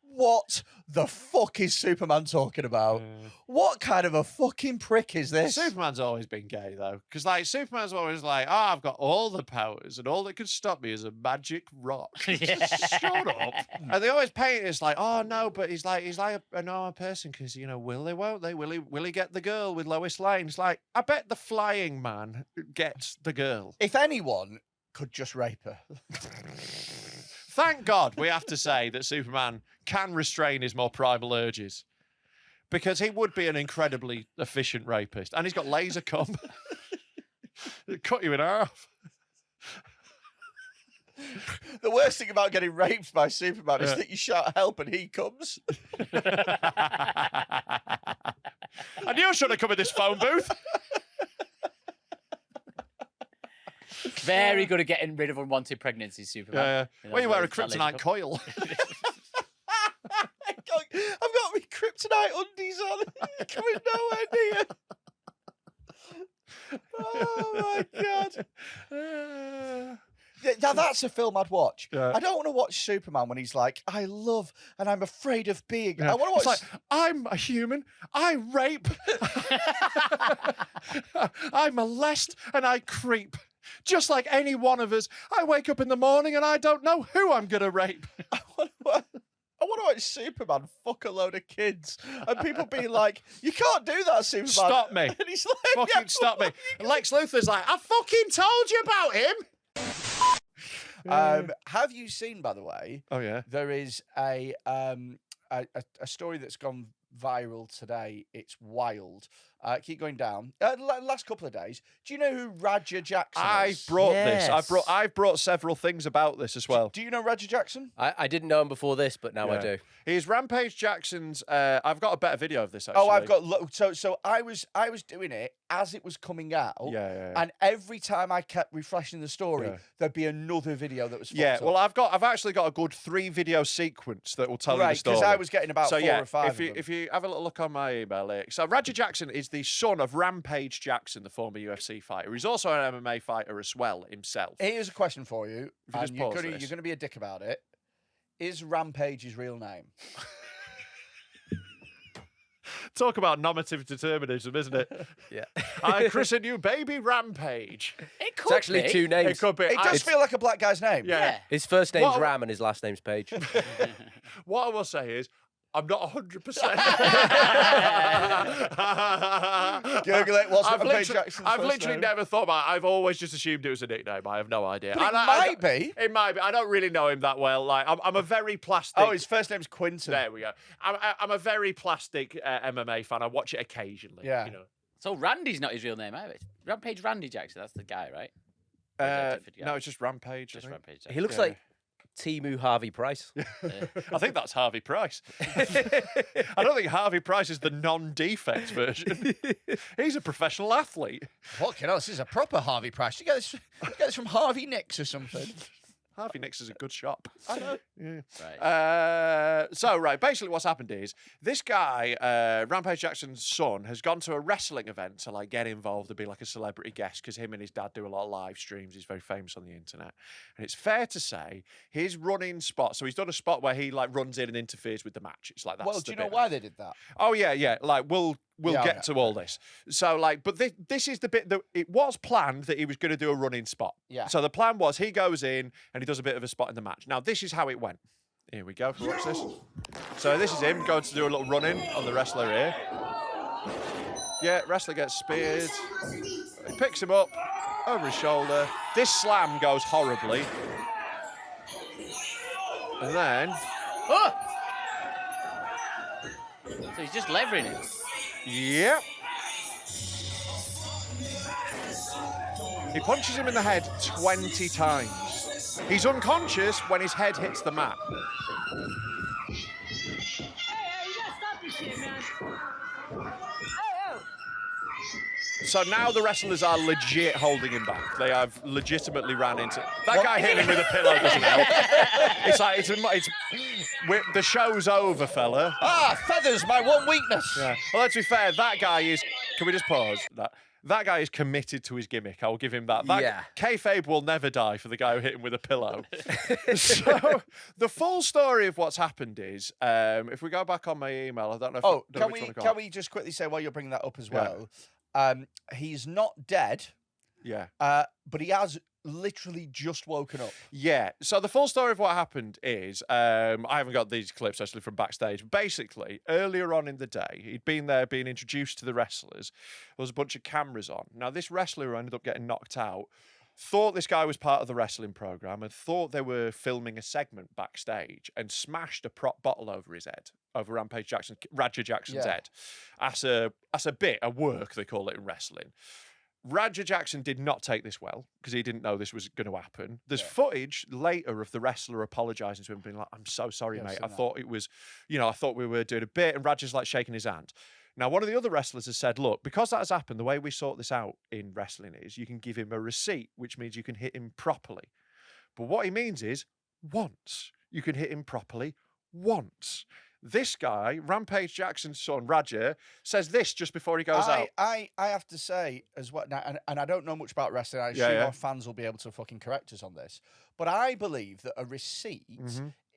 What the fuck is Superman talking about? What kind of a fucking prick is this? Superman's always been gay, though. Because, like, Superman's always like, I've got all the powers, and all that can stop me is a magic rock. Shut up. And they always paint it as like, oh, no, but he's like a normal person, because, you know, will they, won't they? Will he get the girl with Lois Lane? It's like, I bet the flying man gets the girl. If anyone could just rape her. Thank God we have to say that Superman can restrain his more primal urges. Because he would be an incredibly efficient rapist. And he's got laser cum. It'd cut you in half. The worst thing about getting raped by Superman is that you shout help and he comes. I knew I should have come in this phone booth. Very good at getting rid of unwanted pregnancies, Superman. Well, you wear a That lady's kryptonite got- coil. I've got my kryptonite undies on. Coming nowhere near. Oh my god. Now that's a film I'd watch. Yeah. I don't want to watch Superman when he's like, I love and I'm afraid of being. Yeah. I want to watch. It's like, I'm a human, I rape, I molest, and I creep. Just like any one of us, I wake up in the morning and I don't know who I'm going to rape. I want to watch Superman fuck a load of kids and people being like, you can't do that, Superman. Stop me. And he's like, Fucking "Yeah, stop me. what And Lex Luthor's like, I fucking told you about him. Have you seen, by the way, Oh, yeah. there is a story that's gone viral today. It's wild. Keep going down. Last couple of days. Do you know who Raja Jackson I is? brought this. Yes. I've brought several things about this as well. Do you know Raja Jackson? I didn't know him before this, but now I Yeah. do. He's Rampage Jackson's. I've got a better video of this. Actually. Oh, I've got. So I was doing it as it was coming out. Yeah. And every time I kept refreshing the story, Yeah. the'd be another video that was. Yeah, fucked well, up. I've actually got a good 3-video sequence that will tell you the Right, story. because I was getting about so 4 yeah, or 5. if you of them. if you have a little look on my email, so Raja Jackson is the son of Rampage Jackson, the former UFC fighter. He's also an MMA fighter as well himself. Here's a question for you, If you and just you're pause gonna this. be a dick about it. Is Rampage his real name? Talk about normative determinism, isn't it? Yeah. I christen you baby Rampage. It could It's actually be. 2 names. It could be. It does I- feel like a black guy's name. yeah. His first name's What- Ram and his last name's Page. What I will say is, I'm not 100%. Google it. What's I've Rampage literally, Jackson's I've first literally name? never thought about it. I've always just assumed it was a nickname. I have no idea. But it And I might don't- be. It might be. I don't really know him that well. Like, I'm a very plastic. Oh, his first name's Quinton. There we go. I'm a very plastic MMA fan. I watch it occasionally. Yeah. You know. So Randy's not his real name either. It's Rampage Randy Jackson. That's the guy, right? Or is that a different guy? No, it's just Rampage. I Just think. Rampage Jackson. He looks Yeah. like Temu Harvey Price. I think that's Harvey Price. I don't think Harvey Price is the non-defect version. He's a professional athlete. Fucking hell, this is a proper Harvey Price. You get this from Harvey Nicks or something. Harvey Nicks is a good shop. I know. Yeah. Right. Basically what's happened is this guy, Rampage Jackson's son, has gone to a wrestling event to like get involved and be like a celebrity guest because him and his dad do a lot of live streams. He's very famous on the internet. And it's fair to say his running spot, so he's done a spot where he like runs in and interferes with the match. It's like that's Well, the do you know bit. why they did that? Oh yeah. Like we'll Yeah, get yeah. to all this. So like, but this is the bit that it was planned that he was going to do a running spot. Yeah. So the plan was he goes in and he does a bit of a spot in the match. Now this is how it went. Here we go. Watch this. So this is him going to do a little run in on the wrestler here. Yeah, wrestler gets speared. He picks him up over his shoulder. This slam goes horribly. And then, Oh! So he's just levering it. yep. He punches him in the head 20 times. He's unconscious when his head hits the mat. So now the wrestlers are legit holding him back. They have legitimately ran into that guy hitting him with a pillow doesn't help. It's like the show's over, fella. Ah, feathers, my one weakness. Yeah. Well, let's be fair. That guy is. Can we just pause? That guy is committed to his gimmick. I'll give him that. Yeah. Kayfabe will never die for the guy who hit him with a pillow. So the full story of what's happened is, if we go back on my email, I don't know. If Oh, I don't know which one I got. can we just quickly say while you're bringing that up as Yeah. well? He's not dead, Yeah. but he has literally just woken up. Yeah. So the full story of what happened is, I haven't got these clips actually from backstage. Basically, earlier on in the day, he'd been there being introduced to the wrestlers. There was a bunch of cameras on. Now, this wrestler who ended up getting knocked out thought this guy was part of the wrestling program and thought they were filming a segment backstage and smashed a prop bottle over his head, over Raja Jackson's Yeah. head, as a bit, a work, they call it in wrestling. Roger Jackson did not take this well because he didn't know this was going to happen. There's footage later of the wrestler apologising to him, being like, "I'm so sorry, Yeah, I've mate. seen I that. thought it was, I thought we were doing a bit." And Roger's like shaking his hand. Now, one of the other wrestlers has said, "Look, because that has happened, the way we sort this out in wrestling is you can give him a receipt, which means you can hit him properly. But what he means is once. You can hit him properly once." This guy, Rampage Jackson's son, Roger, says this just before he goes out. I have to say as well, now, and I don't know much about wrestling. I assume our fans will be able to fucking correct us on this. But I believe that a receipt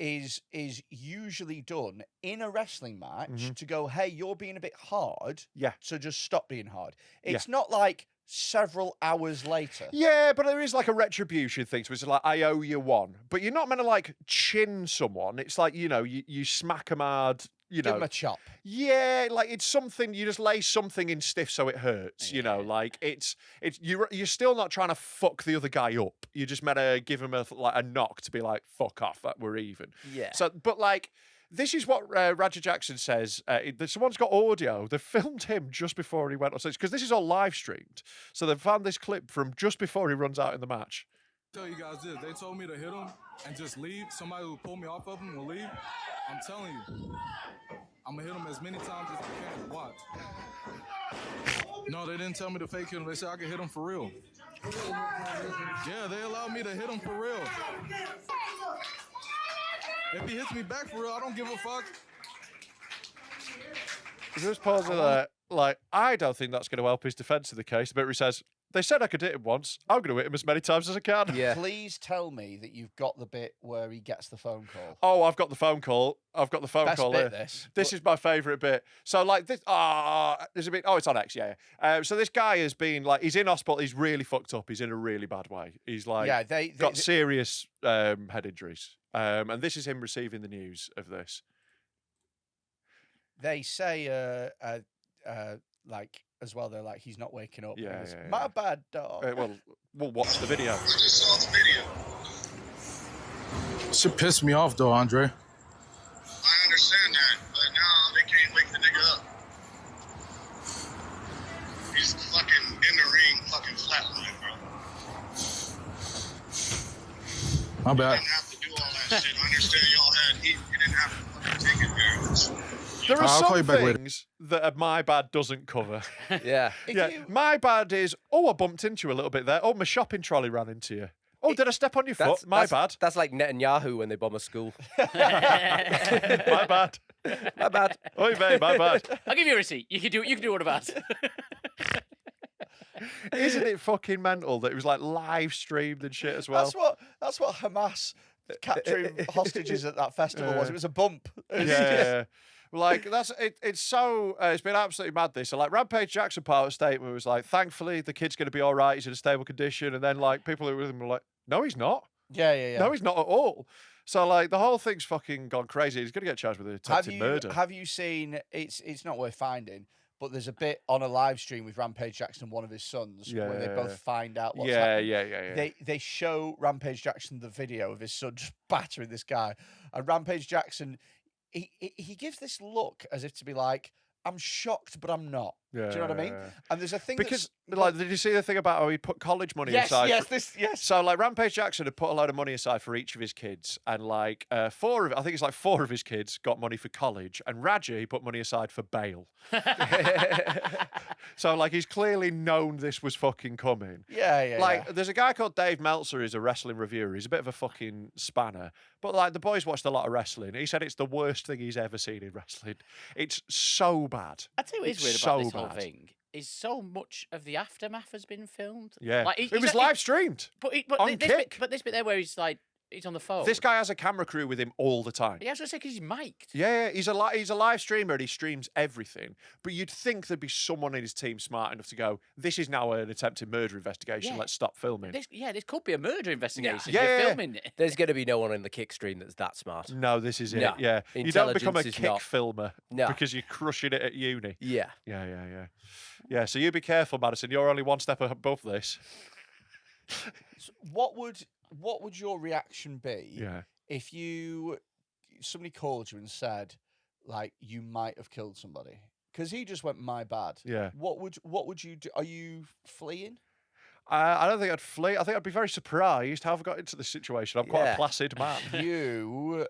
is usually done in a wrestling match to go, hey, you're being a bit hard. Yeah. So just stop being hard. It's not like several hours later. Yeah, but there is like a retribution thing. So it's like, I owe you one. But you're not meant to like chin someone. It's like, you smack them hard, Give them a chop. Yeah, like it's something, you just lay something in stiff so it hurts, like you're still not trying to fuck the other guy up. You're just meant to give him a knock to be like, fuck off, that we're even. Yeah. So, but like, this is what Roger Jackson says. Someone's got audio. They filmed him just before he went on stage because this is all live streamed. So they found this clip from just before he runs out in the match. Tell you guys this. They told me to hit him and just leave. Somebody will pull me off of him will leave. I'm telling you, I'm gonna hit him as many times as I can. Watch. No, they didn't tell me to fake hit him. They said I could hit him for real. Yeah, they allowed me to hit him for real. If he hits me back for real, I don't give a fuck. Just pause there. Like, I don't think that's going to help his defence of the case. The bit where he says, they said I could hit him once. I'm going to hit him as many times as I can. Yeah. Please tell me that you've got the bit where he gets the phone call. Oh, I've got the phone call. Best call bit, here. this. Is my favourite bit. So, like, this, there's a bit, it's on X, yeah. So this guy has been, like, he's in hospital. He's really fucked up. He's in a really bad way. He's, like, got serious head injuries. And this is him receiving the news of this. They say, like, as well, they're like, he's not waking up. Yeah, Goes, yeah. My bad, dog. Well, we'll watch the video. I just saw the video. Shit pissed me off, though, Andre. I understand that, but now they can't wake the nigga up. He's fucking in the ring, fucking flatline, bro. My bad. You didn't have to do all that shit. I understand y'all had heat. You didn't have to fucking take it there. There are I'll call some you back later. things that my bad doesn't cover. Yeah. My bad is, I bumped into you a little bit there. Oh, my shopping trolley ran into you. Oh, did I step on your foot? My bad. That's like Netanyahu when they bomb a school. My bad. My bad. Oi, mate, my bad. I'll give you a receipt. You can do what about. Isn't it fucking mental that it was like live streamed and shit as well? That's what Hamas capturing hostages at that festival was. It was a bump. Yeah. Like it's so it's been absolutely mad. This so like Rampage Jackson part of the statement was like, thankfully the kid's going to be all right. He's in a stable condition, and then like people who were with him were like, no, he's not. Yeah. No, he's not at all. So like the whole thing's fucking gone crazy. He's going to get charged with attempted murder. Have you seen? It's not worth finding. But there's a bit on a live stream with Rampage Jackson and one of his sons where they both find out what's happened. Yeah. They show Rampage Jackson the video of his son just battering this guy. And Rampage Jackson, he gives this look as if to be like, I'm shocked, but I'm not. Yeah, do you know what I mean? And there's a thing because like, did you see the thing about how he put college money aside? Yes. So like Rampage Jackson had put a load of money aside for each of his kids, and like I think it's like 4 of his kids got money for college, and Raji he put money aside for bail. So like he's clearly known this was fucking coming. Yeah. Like there's a guy called Dave Meltzer who's a wrestling reviewer. He's a bit of a fucking spanner, but like the boys watched a lot of wrestling. He said it's the worst thing he's ever seen in wrestling. It's so bad. I tell you what is weird It's about so this whole bad. thing is so much of the aftermath has been filmed. Yeah, like, it was live streamed. But on Kick. This bit there where he's like he's on the phone. This guy has a camera crew with him all the time. Yeah, I was gonna say because he's mic'd. Yeah, he's a live streamer and he streams everything. But you'd think there'd be someone in his team smart enough to go, this is now an attempted murder investigation. Yeah. Let's stop filming. This could be a murder investigation. Yeah. You're filming it. There's going to be no one in the Kick stream that's that smart. No, this is it. No. Yeah, you don't become a Intelligence is Kick not. filmer because you're crushing it at uni. Yeah. Yeah, so you be careful, Madison. You're only one step above this. So what would your reaction be Yeah. if somebody called you and said, like, you might have killed somebody? because he just went my bad. Yeah. What would you do? Are you fleeing? I don't think I'd flee. I think I'd be very surprised how I've got into this situation. I'm quite a Yeah. placid man. You.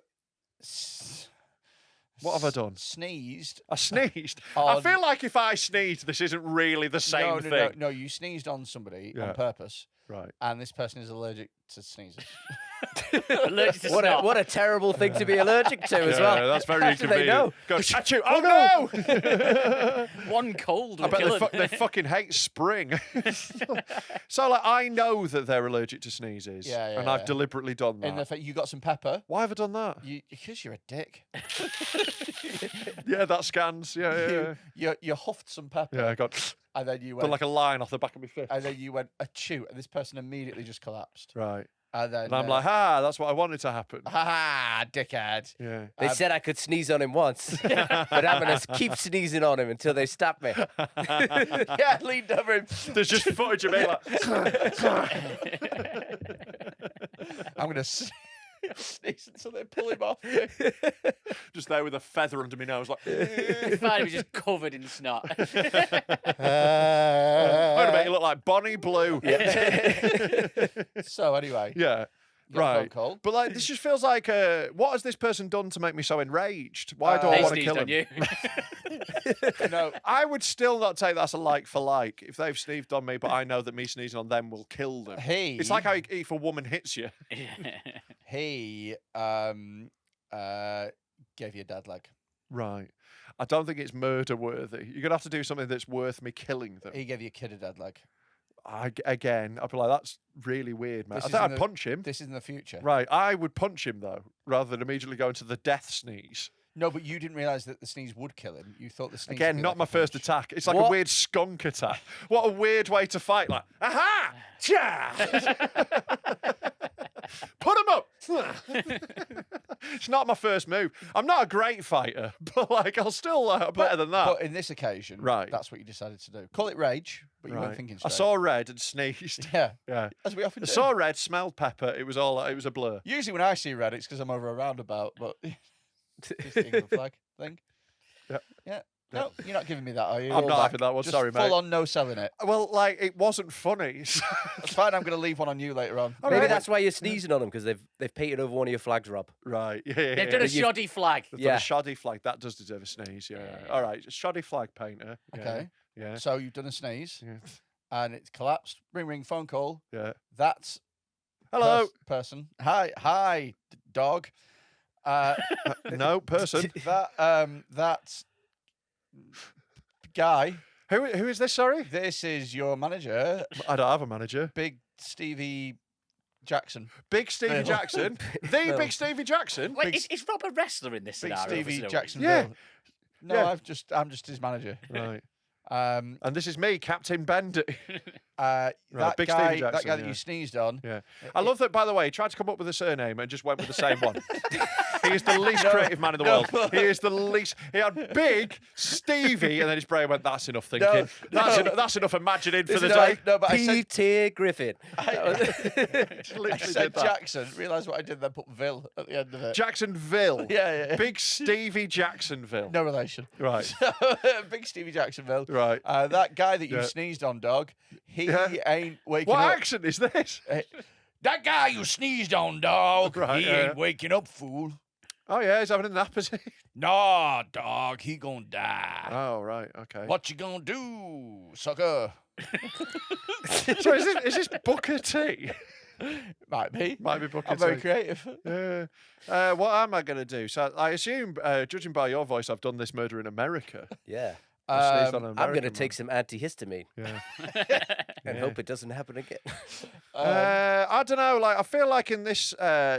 What have I done? Sneezed. I sneezed. I feel like if I sneezed, this isn't really the same thing. No, you sneezed on somebody Yeah. on purpose, Right. and this person is allergic to sneezes. Allergic to What snot. a terrible thing to be allergic to as Yeah, well. that's very How do they inconvenient. know? Go, achoo! Oh no! One cold I will bet kill him. they fucking hate spring. So, like, I know that they're allergic to sneezes. Yeah, and yeah. I've deliberately done that. In the you got some pepper. Why have I done that? Because you're a dick. Yeah, that scans. Yeah. You huffed some pepper. Yeah, I got And then you done went. like a line off the back of my fist. And then you went achoo, and this person immediately just collapsed. Right. And then And I'm like, that's what I wanted to happen. ha, dickhead. Yeah. They said I could sneeze on him once, but I'm going to keep sneezing on him until they stop me. Yeah, leaned over him. There's just footage of me like. I'm gonna sneeze until they pull him off. Just there with a feather under my nose, like. It's fine, he was just covered in snot. I'm gonna make you look like Bonnie Blue. So anyway, Yeah. got a phone Right. call. But like, this just feels like, what has this person done to make me so enraged? Why do I They want to sneezed kill on him? you. No, I would still not take that as a like for like. If they've sneezed on me, but I know that me sneezing on them will kill them. he. It's like how if a woman hits you. he gave you a dead leg. Right. I don't think it's murder worthy. You're gonna have to do something that's worth me killing them. He gave your kid a dead leg. Again, I'd be like, that's really weird, man. This I is think in I'd the- punch him. This is in the future. Right. I would punch him though, rather than immediately go into the death sneeze. No, but you didn't realise that the sneeze would kill him. You thought the sneeze. Again, would be not like my a first punch. attack. It's like a What? weird skunk attack. What a weird way to fight. Like, aha! Cha! Put him up! It's not my first move. I'm not a great fighter, but like, I'll still better than that. But in this occasion, Right. that's what you decided to do. Call it rage, but you weren't Right. thinking I straight. saw red and sneezed. Yeah, Yeah. as we often I do. saw red, smelled pepper. It was a blur. Usually when I see red, it's because I'm over a roundabout, but just the England flag thing. Yeah. Yeah. No, you're not giving me that, are you? I'm Full not back. having that one, Just sorry, mate. Full on no selling it. Well, like, it wasn't funny. It's fine. I'm going to leave one on you later on. All Maybe right. that's why you're sneezing on them, because they've painted over one of your flags, Rob. Right. Yeah. They've done a shoddy flag. They've Yeah. done a shoddy flag. That does deserve a sneeze. Yeah. All right. Shoddy flag painter. Yeah. Okay. Yeah. So you've done a sneeze Yeah. and it's collapsed. Ring, ring, phone call. Yeah. That's Hello. person. Hi, dog. No person. That's guy. Who is this? Sorry. This is your manager, I don't have a manager. Big Stevie Jackson. Big Stevie Phil. Jackson. The Phil. Big Stevie Jackson. Wait, is Rob a wrestler in this Big scenario? Stevie Isn't it? Jackson. Yeah. No, Yeah. I'm just his manager. Right. Um, And this is me, Captain Bender. that Big guy, Stevie Jackson, that yeah. you sneezed on. Yeah. I love that, by the way, he tried to come up with a surname and just went with the same one. He is the least creative man in the world. He is the least. He had Big Stevie, and then his brain went, that's enough thinking. That's enough imagining for the day. No, but I said, P.T. Griffin. Just I literally said did that. Jackson. Realised what I did, then put Ville at the end of it. Jacksonville. Yeah. Big Stevie Jacksonville. No relation. Right. Big Stevie Jacksonville. Right. That guy that you Yeah. sneezed on, dog, he Yeah. ain't waking What up. accent is this? That guy you sneezed on, dog, Right, he yeah. ain't waking up, fool. Oh, yeah, he's having a nap, is he? Nah, dog, he gonna die. Oh, right, okay. What you gonna do, sucker? So is this Booker T? Might be. Might be Booker I'm very T. creative. Yeah. What am I going to do? So I assume, judging by your voice, I've done this murder in America. Yeah. I sneezed on an I'm going to American take man. some antihistamine Yeah. and hope it doesn't happen again. I don't know. Like, I feel like in this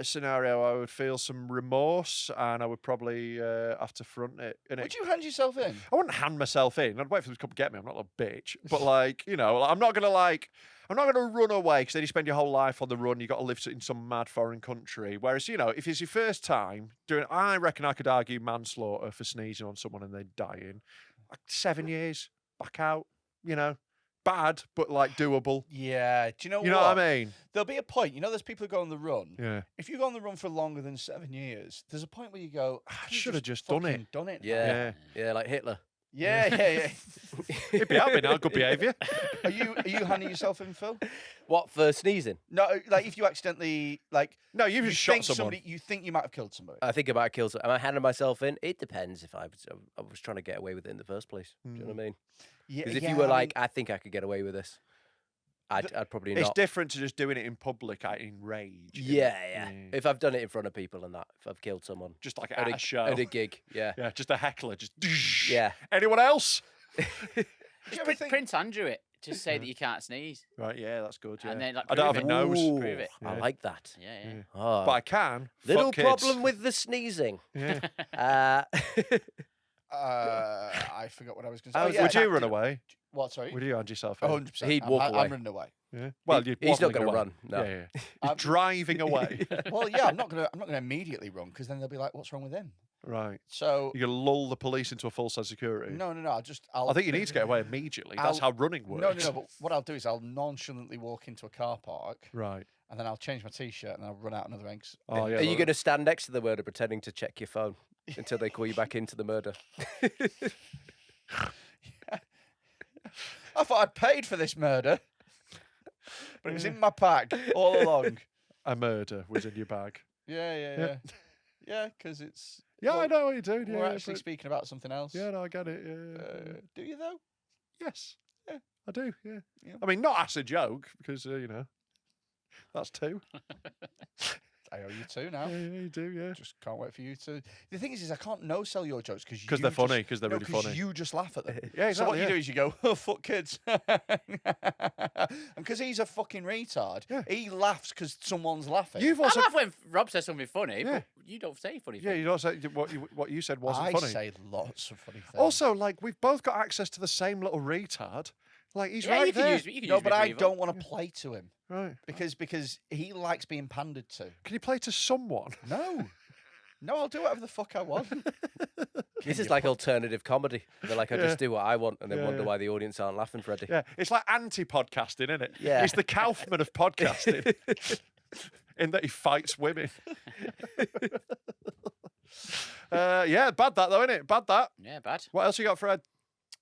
scenario, I would feel some remorse, and I would probably have to front it. Would you hand yourself in? I wouldn't hand myself in. I'd wait for them to come get me. I'm not a bitch. But like, you know, I'm not gonna run away because then you spend your whole life on the run. You got to live in some mad foreign country. Whereas, you know, if it's your first time doing, I reckon I could argue manslaughter for sneezing on someone and they're dying. Like 7 years back out. You know, bad but like doable. Yeah. Do you know You know what I mean? There'll be a point. You know, there's people who go on the run. Yeah. If you go on the run for longer than 7 years, there's a point where you go, I should have just done it. Done it. Yeah. Yeah, like Hitler. Yeah. He'd be happy now. Good behaviour. Are you handing yourself in, Phil? What, for sneezing? No, like if you accidentally No, you've just shot think someone. You think you might have killed somebody. I think about kills. Am I handing myself in? It depends if I was trying to get away with it in the first place. Do you know what I mean? Yeah, Because if you were like, I think I could get away with this, I'd probably It's not. different to just doing it in public, in rage. Yeah. If I've done it in front of people and that, if I've killed someone. Just like at at a show. At a gig, yeah. Yeah, just a heckler. Just. Yeah. Anyone else? Prince Andrew it. Just say that you can't sneeze. Right, yeah, that's good. Yeah. And then, like, I don't have a prove nose. Ooh, Prove it. I Yeah. like that. Yeah. Oh. But I can. Little Fuck kids. problem with the sneezing. Yeah. I forgot what I was going to say. Would you run away? What? Sorry. Would you hand yourself in? 100%. He'd walk away. I'm running away. Yeah. Well, He's not going to run. No. Yeah. He's driving away. Well, yeah, I'm not gonna immediately run because then they'll be like, "What's wrong with him?" Right. So You're going to lull the police into a false sense of security. no. I think you need to get away immediately. That's how running works. No. But what I'll do is I'll nonchalantly walk into a car park Right. and then I'll change my t-shirt and I'll run out another eggs. Oh, yeah. Are you look. going to stand next to the murder pretending to check your phone until they call you back into the murder? I thought I'd paid for this murder, but it was in my pack all along. A murder was in your bag. Yeah. Yeah, because it's. Yeah, well, I know what you're doing. We're Yeah, actually but- speaking about something else. Yeah, no, I get it. Yeah. Do you though? Yes. Yeah, I do. Yeah. Yeah. I mean, not as a joke because that's two. I owe you two now. Yeah, you do. Yeah. Just can't wait for you to. The thing is I can't no sell your jokes because Because they're funny. Because they're really funny. You just laugh at them. Yeah, So what exactly, you yeah. do is you go, oh, fuck kids. And because he's a fucking retard, he laughs because someone's laughing. You've I also. laugh when Rob says something funny, Yeah. but you don't say funny Yeah, things. you don't say what you said wasn't I funny. say lots of funny things. Also, like we've both got access to the same little retard. Like he's Yeah, right you can there. use me. You can no, use but me for I evil. don't want to play to him Right. because he likes being pandered to. Can you play to someone? No. No, I'll do whatever the fuck I want. This is like alternative comedy. They're like, I just do what I want and then Yeah, wonder yeah. why the audience aren't laughing, Freddie. Yeah, it's like anti-podcasting, isn't it? Yeah. He's the Kaufman of podcasting, in that he fights women. Yeah, bad that though, isn't it? Bad that. Yeah, bad. What else you got, Fred?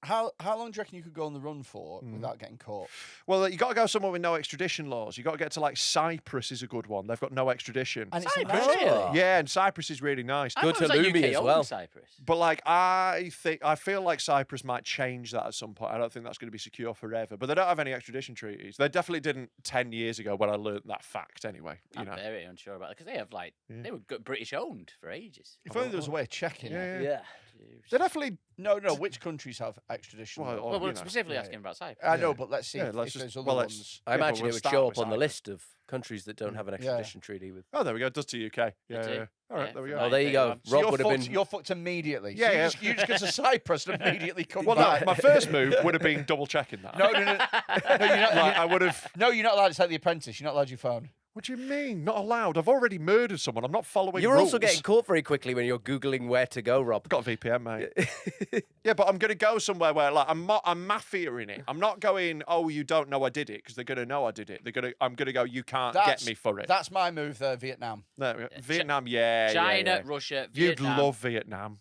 How long do you reckon you could go on the run for Mm. without getting caught? Well, you got to go somewhere with no extradition laws. You got to get to like Cyprus is a good one. They've got no extradition. And it's Cyprus, nice. really? Yeah, and Cyprus is really nice. I Go thought to it was like Lumi UK as owned well. Cyprus. But like, I feel like Cyprus might change that at some point. I don't think that's going to be secure forever. But they don't have any extradition treaties. They definitely didn't 10 years ago when I learned that fact. Anyway, I'm very unsure about it because they have like Yeah. they were British owned for ages. If only there was a way of checking it. Yeah. Yeah. They definitely. No, which countries have extradition? Well, laws? or, Well, we're you know, specifically yeah, asking about Cyprus. I know, but let's see Yeah, if, let's if just- there's other well, let's- ones. I Yeah, but imagine we'll it would start show with up on the Cyprus. list of countries that don't have an extradition treaty with. Oh, there we go. It does to UK. Yeah, too. yeah. All right, Yeah, there we for go. Oh, there you go. So Rob you're would have fucked, been. you're fucked immediately. So Yeah, you just go to Cyprus and immediately come Well, back. no, my first move would have been double checking that. No, you're not. Like, I would have. No, you're not allowed. It's like The Apprentice. You're not allowed your phone. What do you mean? Not allowed. I've already murdered someone. I'm not following You're rules. also getting caught very quickly when you're Googling where to go, Rob. I've got a VPN, mate. Yeah, but I'm going to go somewhere where like I'm mafia in it. I'm not going, oh, you don't know I did it, because they're going to know I did it. I'm going to go, you can't get me for it. That's my move there, Vietnam. No, Vietnam, yeah. China, yeah. Russia, You'd Vietnam. love Vietnam.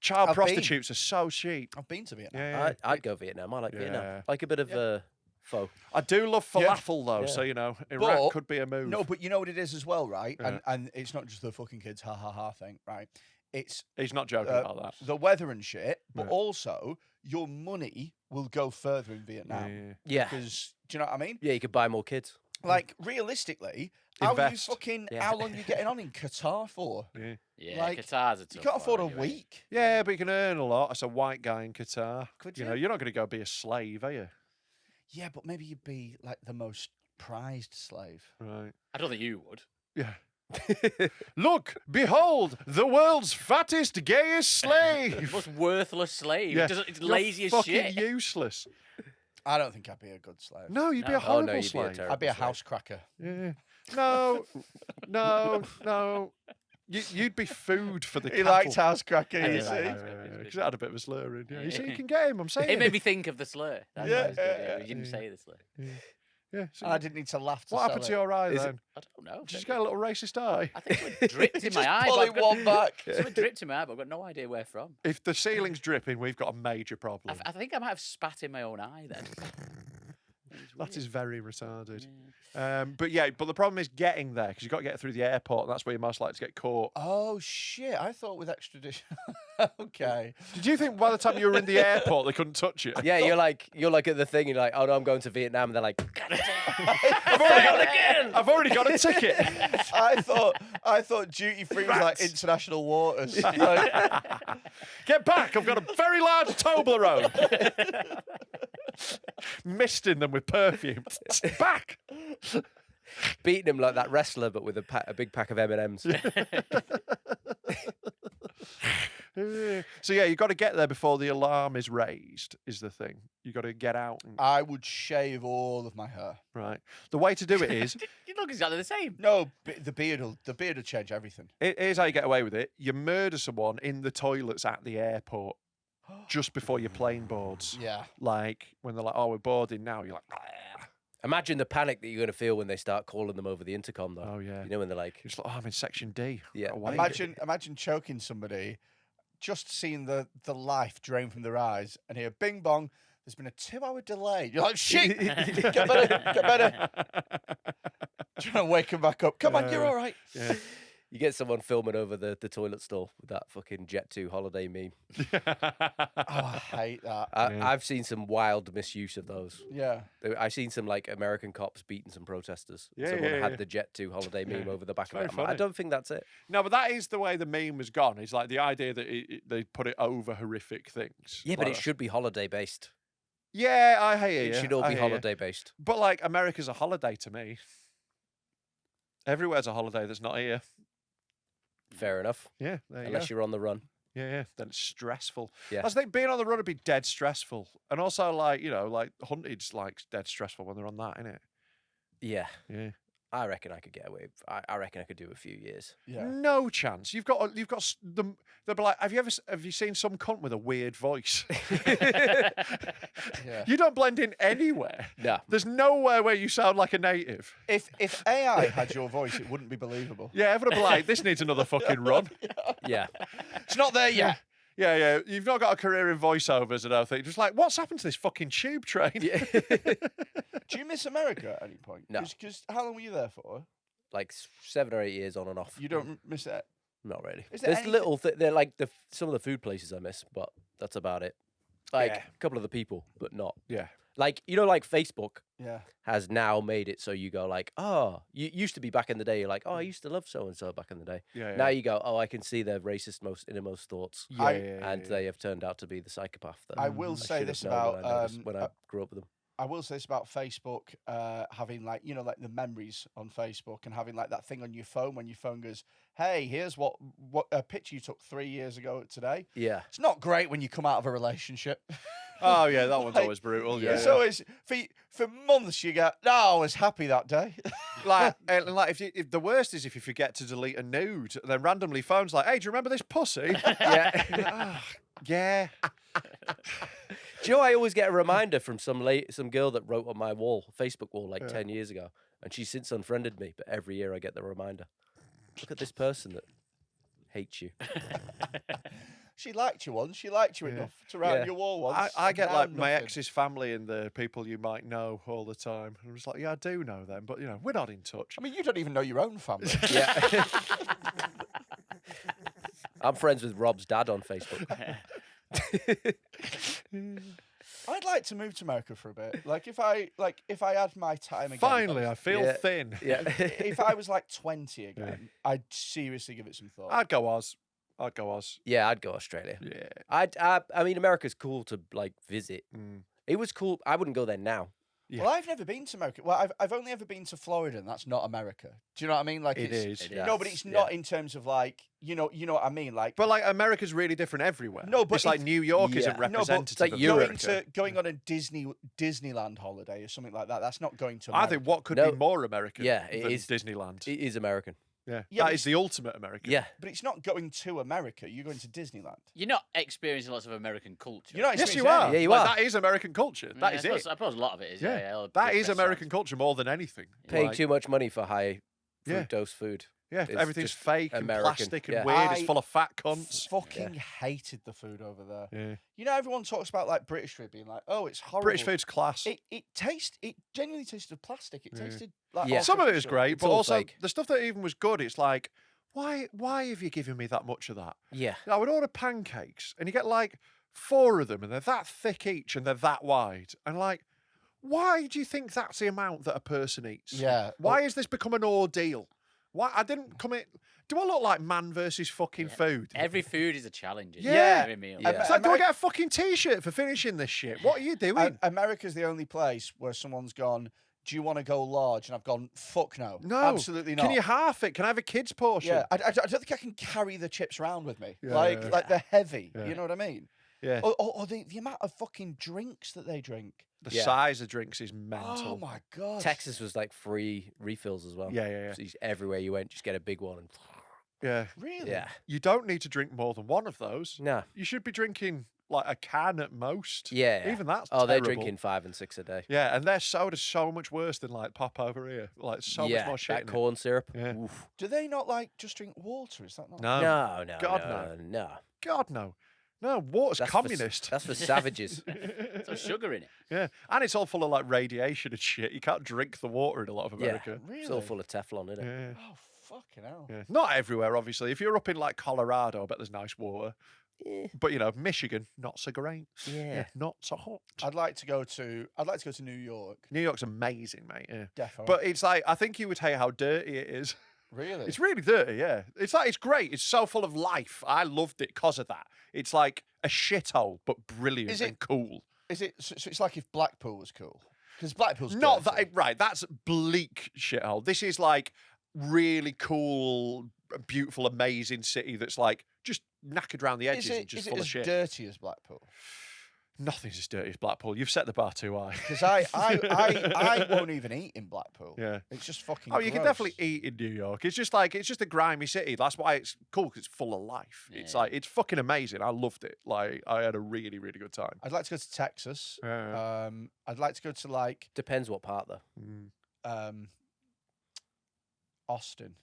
Child I've been. prostitutes are so cheap. I've been to Vietnam. Yeah. I'd go Vietnam. I like Yeah. Vietnam. Like a bit of pho. I do love Yeah. falafel though, Yeah. so you know, But- Iraq could be a move. No, but you know what it is as well, right? Yeah. And it's not just the fucking kids, ha ha ha thing, right? It's He's not joking about that. the weather and shit, but Yeah. also your money will go further in Vietnam. Yeah. Because do you know what I mean? Yeah, you could buy more kids. Like realistically, how Invest. Yeah. how long are you getting on in Qatar for? Yeah. Yeah, Like, Qatar's a tough You can't afford a one anyway. week. Yeah, but you can earn a lot as a white guy in Qatar. Could You know, you? you're not going to go be a slave, are you? Yeah, but maybe you'd be like the most prized slave. Right. I don't think you would. Yeah. Look, behold, the world's fattest, gayest slave. Most worthless slave. Yeah. It's You're lazy as fucking shit. ususeless. I don't think I'd be a good slave. No, you'd be a No. horrible Oh, no, you'd be a slave. terrible I'd be a slave. house cracker. Yeah. No, no. You'd be food for the He cattle. liked house cracker, I you did see. like house cracker. Because it had a bit of a slur in. Yeah. You see, you Yeah. can get him. I'm saying. It made me think of the slur. That's Yeah, what I was doing. yeah, You didn't say the slur. Yeah. So I didn't need to laugh to what sell happened to it. your eye Is it- then? I don't know. Did you just get a little racist eye? I think something dripped in my Just eye. pulling but I've got- one back. Something dripped in my eye, but I've got no idea where from. If the ceiling's dripping, we've got a major problem. I think I might have spat in my own eye then. That is very retarded. But the problem is getting there because you've got to get through the airport, and that's where you're most likely to get caught. Oh shit! I thought with extradition. Okay. Did you think by the time you were in the airport they couldn't touch you? Yeah, you're like at the thing. You're like, oh no, I'm going to Vietnam. And they're like, I've already got a ticket. I thought duty free was like international waters. Like, Get back! I've got a very large Toblerone. Misting them with perfume. Back. beating him like that wrestler, but with a big pack of M&Ms. So yeah, you've got to get there before the alarm is raised, is the thing. You've got to get out. And, I would shave all of my hair. right. The way to do it is, You look exactly the same. No, the beard will change everything. here's how you get away with it. You murder someone in the toilets at the airport just before your plane boards. Yeah. Like when they're like, oh, we're boarding now. You're like, "Ah." Imagine the panic that you're going to feel when they start calling them over the intercom, though. Oh, yeah. You know, when they're like, You're just like, oh, I'm in section D. Yeah. Gotta wait. Imagine choking somebody, just seeing the life drain from their eyes, and hear bing bong. There's been a 2-hour delay. You're like, shit, get better. Trying to wake him back up. Come on, you're all right. Yeah. you get someone filming over the toilet stall with that fucking Jet2 holiday meme. Oh, I hate that. I've seen some wild misuse of those. Yeah. I've seen some like American cops beating some protesters. Yeah, Someone yeah, had yeah. the Jet2 holiday meme over the back It's of it. very I'm like, I funny. don't think that's it. No, but that is the way the meme has gone. It's like the idea that they put it over horrific things. Yeah, but Like it should be holiday based. Yeah, I hear you. It should all I be hear you. holiday based. But like America's a holiday to me. Everywhere's a holiday that's not here. Fair enough. Yeah, there you Unless go. you're on the run. Yeah, then it's stressful. Yeah. I think being on the run would be dead stressful, and also like hunted's like dead stressful when they're on that, innit? Yeah. Yeah. I reckon I could get away. I reckon I could do a few years. Yeah. No chance. You've got them. They'll be like, have you seen some cunt with a weird voice? Yeah. You don't blend in anywhere. No. There's nowhere where you sound like a native. If AI had your voice, it wouldn't be believable. Yeah, everyone will be like, this needs another fucking run. Yeah. It's not there yet. Yeah. You've not got a career in voiceovers and everything. Just like, what's happened to this fucking tube train? Yeah. Do you miss America at any point? No. Because how long were you there for? Like 7 or 8 years on and off. You don't miss it. Not really. Is there There's anything- little. They're like some of the food places I miss, but that's about it. Like Yeah. a couple of the people, but not. Yeah. Like like Facebook Yeah. has now made it so you go like, oh, you used to be back in the day. You're like, oh, I used to love so and so back in the day. Yeah. Now you go, oh, I can see their racist, innermost thoughts, and they have turned out to be the psychopath. That I will say should have this known about when I grew up with them. I will say this about Facebook, having like the memories on Facebook and having like that thing on your phone when your phone goes, hey, here's what a picture you took 3 years ago today. Yeah. It's not great when you come out of a relationship. Oh yeah, that one's Like, always brutal. Yeah. It's always for months you go, no, I was happy that day. like if the worst is if you forget to delete a nude, and then randomly phone's like, hey, do you remember this pussy? Yeah. Yeah. Do you know, I always get a reminder from some girl that wrote on my Facebook wall, like 10 years ago, and she's since unfriended me. But every year I get the reminder. Look at this person that hates you. She liked you once. She liked you enough to write on your wall once. I get Now like my nothing. ex's family and the people you might know all the time. And I'm just like, yeah, I do know them, but we're not in touch. I mean, you don't even know your own family. Yeah. I'm friends with Rob's dad on Facebook. I'd like to move to America for a bit. Like if I had my time again. Finally, I feel Yeah. thin. Yeah. If I was like 20 again, I'd seriously give it some thought. I'd go Oz. Yeah, I'd go Australia. Yeah. I mean, America's cool to like visit. It was cool. I wouldn't go there now. Yeah. Well, I've never been to America. Well, I've only ever been to Florida, and that's not America. Do you know what I mean? Like It is. It No, but it's not in terms of like you know what I mean. Like, But like America's really different everywhere. No, but it's like it's- New York isn't Yeah. No, but representative. it's like of Europe. going on a Disneyland holiday or something like that. That's not going to I America. think what could No. be more American Yeah, it than is. Disneyland. It is American. Yeah, Yeah, that but is the ultimate American. Yeah. But it's not going to America. You're going to Disneyland. You're not experiencing lots of American culture. You're not Yes, you experiencing are. any. Yeah, you Like, are. That is American culture. That is I it. suppose a lot of it is. Yeah. Yeah, all the That big is American restaurants. culture more than anything. Paying Like, too much money for high Yeah. fructose food. Yeah, is everything's just fake and American. plastic and Yeah. weird. It's I full of fat cunts. Fucking hated the food over there. Yeah. You know, everyone talks about like British food being like, oh, it's horrible. British food's class. It genuinely tasted of plastic. It tasted like Yeah. Some of it is great, It's but all also fake. the stuff that even was good, it's like, why have you given me that much of that? Yeah. I would order pancakes and you get like 4 of them and they're that thick each and they're that wide. And like, why do you think that's the amount that a person eats? Yeah. Why has this become an ordeal? Why I didn't come in. Do I look like man versus fucking food? Every food is a challenge. isn't it? Yeah. Every meal. Yeah. It's like, do I get a fucking t-shirt for finishing this shit? What are you doing? America's the only place where someone's gone, do you want to go large? And I've gone, fuck no. No, Absolutely not. Can you half it? Can I have a kid's portion? Yeah, I don't think I can carry the chips around with me. Yeah, like, yeah. like they're heavy. Yeah. You know what I mean? Yeah. Or the amount of fucking drinks that they drink. The Yeah. size of drinks is mental. Oh my god. Texas was like free refills as well. Yeah. So everywhere you went, just get a big one. And Yeah. Really? yeah. You don't need to drink more than one of those. No. You should be drinking like a can at most. Yeah. Even that's Oh, they're terrible. drinking 5 and 6 a day. Yeah, and their soda's so much worse than like pop over here. Like so yeah. much more shit. That in it. corn syrup. Yeah. Oof. Do they not like just drink water? Is that not? No. No. God, no. God no. No, water's That's communist. that's for savages. Some sugar in it. Yeah. And it's all full of like radiation and shit. You can't drink the water in a lot of Yeah. America. Really? It's all full of Teflon, isn't it? Yeah. Oh fucking hell. Yeah. Not everywhere, obviously. If you're up in like Colorado, I bet there's nice water. Yeah. But you know, Michigan, not so great. Yeah. Not so hot. I'd like to go to New York. New York's amazing, mate. Yeah. Definitely. But it's like I think you would hate how dirty it is. really? It's really dirty, yeah. It's like it's great. It's so full of life. I loved it because of that. It's like a shithole, but brilliant Is it- and cool. Is it so it's like if Blackpool was cool? Because Blackpool's Not dirty. that right. That's bleak shithole. This is like really cool, beautiful, amazing city that's like just knackered around the edges and just is it full as of shit. dirty as Blackpool? Nothing's as dirty as Blackpool. You've set the bar too high. Because I won't even eat in Blackpool. Yeah. It's just fucking. Oh, you can gross. definitely eat in New York. It's just a grimy city. That's why it's cool because it's full of life. It's Yeah. like it's fucking amazing. I loved it. Like I had a really, really good time. I'd like to go to Texas. Yeah. I'd like to go to like Depends what part though. Austin.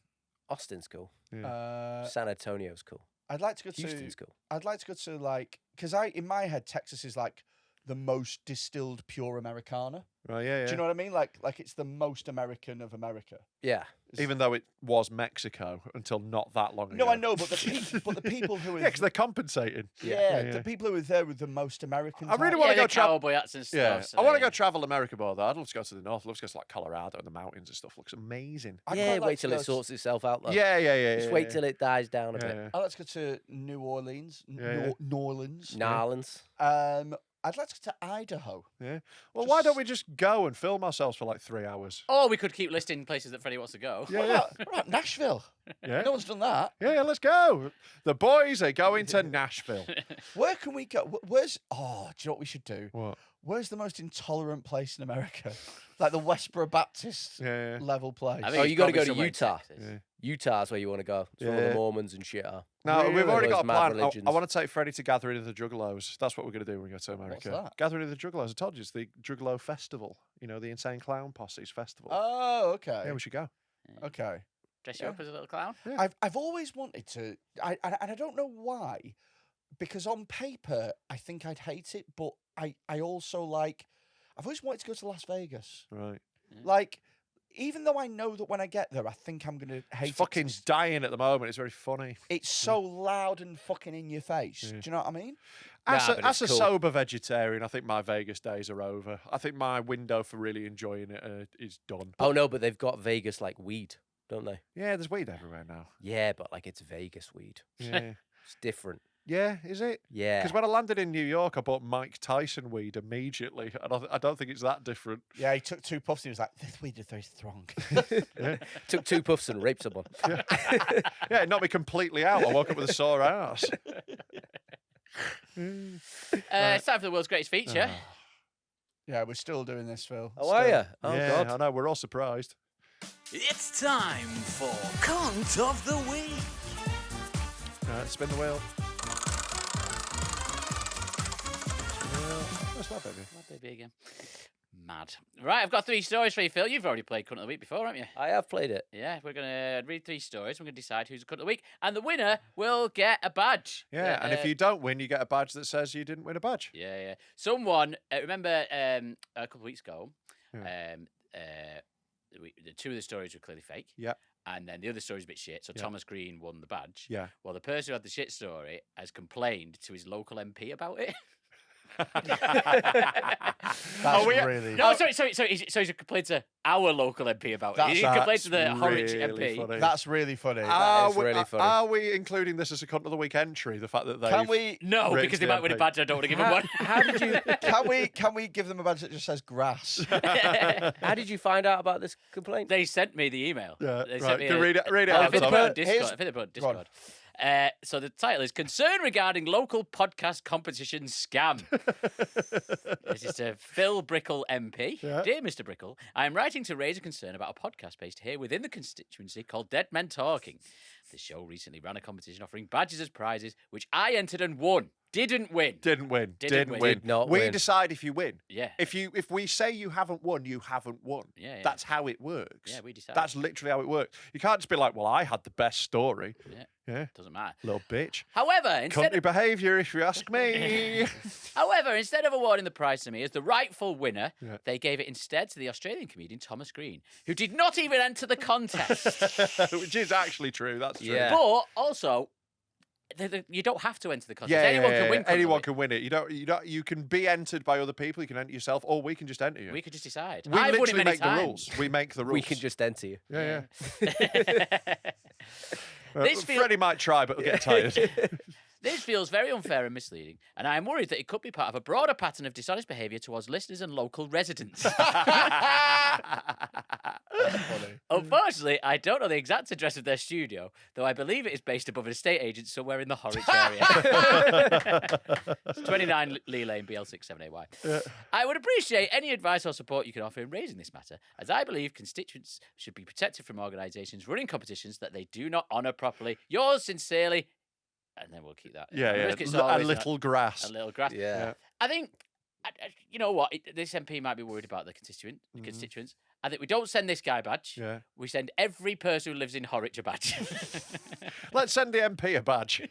Austin's cool. San San Antonio's cool. I'd like to go Houston's to. cool. I'd like to go to like because in my head Texas is like the most distilled pure Americana. Right, yeah. Do you know what I mean? Like it's the most American of America. Yeah. Even though it was Mexico until not that long ago. No, I know, but the people who are Yeah, because they're compensating. yeah, the people who are there with the most American. I really type. want to Yeah, go the travel. cowboy hats and Yeah, stuff. I want to go travel America more though. I'd love to go to the north. I'd love to go to like Colorado and the mountains and stuff. Looks amazing. I'd yeah, quite like wait to till go it to- sorts itself out though. Yeah. Just wait till it dies down a bit. Yeah. I'd like to go to New Orleans, Yeah. New Orleans. Narlands. I'd like to go to Idaho. Yeah. Well, why don't we just go and film ourselves for like 3 hours? Or we could keep listing places that Freddie wants to go. Yeah. What about Nashville? Yeah. No one's done that. Yeah, let's go. The boys are going to Nashville. Where can we go? Where's? Oh, do you know what we should do? What? Where's the most intolerant place in America? Like the Westboro Baptist Yeah. level place. I think Oh, it's you got to probably go to somewhere in Utah. Texas. Yeah. Utah's where you want to go. It's where all Yeah. the Mormons and shit are. No, we've Really? already got a Those mad plan. religions. I want to take Freddie to Gathering of the Juggalos. That's what we're going to do when we go to America. that? Gathering of the Juggalos. I told you, it's the Juggalo Festival. You know, the Insane Clown Posse's festival. Oh, okay. Yeah, we should go. Okay. Dress you up as a little clown. Yeah. I've always wanted to. And I don't know why, because on paper I think I'd hate it, but I also like. I've always wanted to go to Las Vegas. Right. Like, even though I know that when I get there, I think I'm gonna hate It's fucking it. dying at the moment. It's very funny. It's so loud and fucking in your face. Yeah. Do you know what I mean? As Nah, a, but as a it's cool. sober vegetarian, I think my Vegas days are over. I think my window for really enjoying it is done. Oh no, but they've got Vegas like weed, don't they? Yeah, there's weed everywhere now. Yeah, but like it's Vegas weed. Yeah. It's different. Yeah, is it? Yeah. Because when I landed in New York, I bought Mike Tyson weed immetly. I don't think it's that different. Yeah, he took 2 puffs and he was like, "This weed is very strong." Took 2 puffs and raped someone. Yeah, it knocked me completely out. I woke up with a sore ass. It's time for the world's greatest feature. Yeah, we're still doing this, Phil. Oh, are you? Oh yeah, god. I know. We're all surprised. It's time for Cunt of the Week. Spin the wheel. That's my baby. My baby again. Mad. Right, I've got 3 stories for you, Phil. You've already played Cunt of the Week before, haven't you? I have played it. Yeah, we're going to read 3 stories. We're going to decide who's the Cunt of the Week. And the winner will get a badge. Yeah, and if you don't win, you get a badge that says you didn't win a badge. Yeah. Someone, remember a couple of weeks ago, the 2 of the stories were clearly fake. Yeah. And then the other story's a bit shit, so Thomas Green won the badge. Yeah. Well, the person who had the shit story has complained to his local MP about it. That's really... No, sorry. So he's complained to our local MP about it. He complained to the Horwich MP. Funny. That's really funny. That is really funny. Are we including this as a Cunt of the Week entry? The fact that they Can we... No, rigged because they the might win a MP? badge. I don't want to give them one. How did you? Can we give them a badge that just says grass? How did you find out about this complaint? They sent me the email. Yeah, They right. sent me Can a- read it I out. think they Tom. put it on Discord. Here's- I think they put it on Go on. Discord. So the title is Concern Regarding Local Podcast Competition Scam. This is to Phil Brickle MP. Yeah. Dear Mr. Brickle, I am writing to raise a concern about a podcast based here within the constituency called Dead Men Talking. The show recently ran a competition offering badges as prizes, which I entered and won. Didn't win. Didn't win. Didn't win. Did not We win. decide if you win. Yeah. If we say you haven't won, you haven't won. Yeah. That's how it works. Yeah, we decide. That's literally how it works. You can't just be like, well, I had the best story. Yeah. Yeah. Doesn't matter. Little bitch. However, instead Country behaviour, if you ask me. instead of awarding the prize to me as the rightful winner, Yeah. they gave it instead to the Australian comedian Thomas Green, who did not even enter the contest. Which is actually true. That's true. Yeah. But also, you don't have to enter the contest. Anyone can win. Anyone can win it. You can be entered by other people. You can enter yourself, or we can just enter you. We could just decide. We I've won it literally many make times. the rules. We make the rules. We can just enter you. Yeah. This feel- Freddie might try, but he'll get tired. This feels very unfair and misleading, and I am worried that it could be part of a broader pattern of dishonest behaviour towards listeners and local residents. Unfortunately, I don't know the exact address of their studio, though I believe it is based above an estate agent somewhere in the Horwich area. It's 29 Lee Lane, BL67AY. I would appreciate any advice or support you can offer in raising this matter, as I believe constituents should be protected from organisations running competitions that they do not honour properly. Yours sincerely, and then we'll keep that. Yeah. Risk it's A always little grass. a little grass. Yeah. I think, you know what? This MP might be worried about the constituents. I think we don't send this guy a badge. Yeah. We send every person who lives in Horwich a badge. Let's send the MP a badge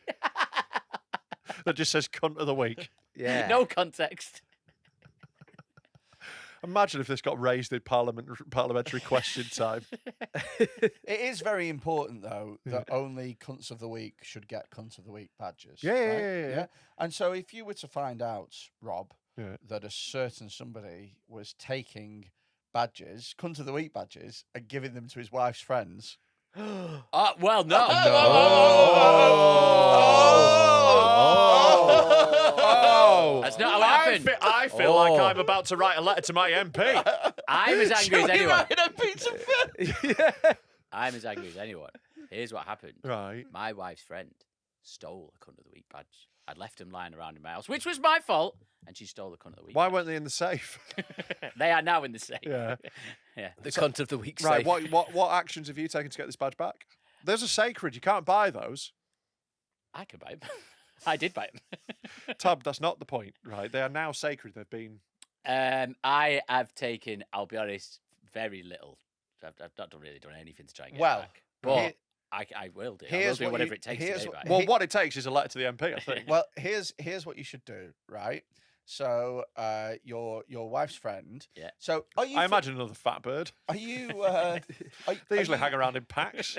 that just says "Cunt of the Week." Yeah. No context. Imagine if this got raised in parliamentary question time. It is very important, though, that only Cunts of the Week should get Cunt of the Week badges. Yeah, right? yeah. And so if you were to find out, Rob, Yeah. that a certain somebody was taking badges, Cunt of the Week badges, and giving them to his wife's friends... Well, no. That's not how it happened. I feel like I'm about to write a letter to my MP. I'm as angry as anyone. a pizza fit? I'm as angry as anyone. Here's what happened. Right. My wife's friend stole a Cunt of the Week badge. I'd left them lying around in my house, which was my fault, and she stole the Cunt of the Week. Why badge. weren't they in the safe? They are now in the safe. Yeah. Yeah. The cunt of the week. Right. safe. What actions have you taken to get this badge back? Those are sacred. You can't buy those. I could buy them. I did buy them. Tab, that's not the point, right? They are now sacred. They've been. I have taken, I'll be honest, very little. I've not really done anything to try and get Well, it back. But here- I will do. I will here's do what whatever you- it takes to here's get it what- back. Well, what it takes is a letter to the MP, I think. Well, here's what you should do, right? So, your wife's friend. Yeah. So, are you? I imagine another fat bird. Are you? They usually hang around in packs.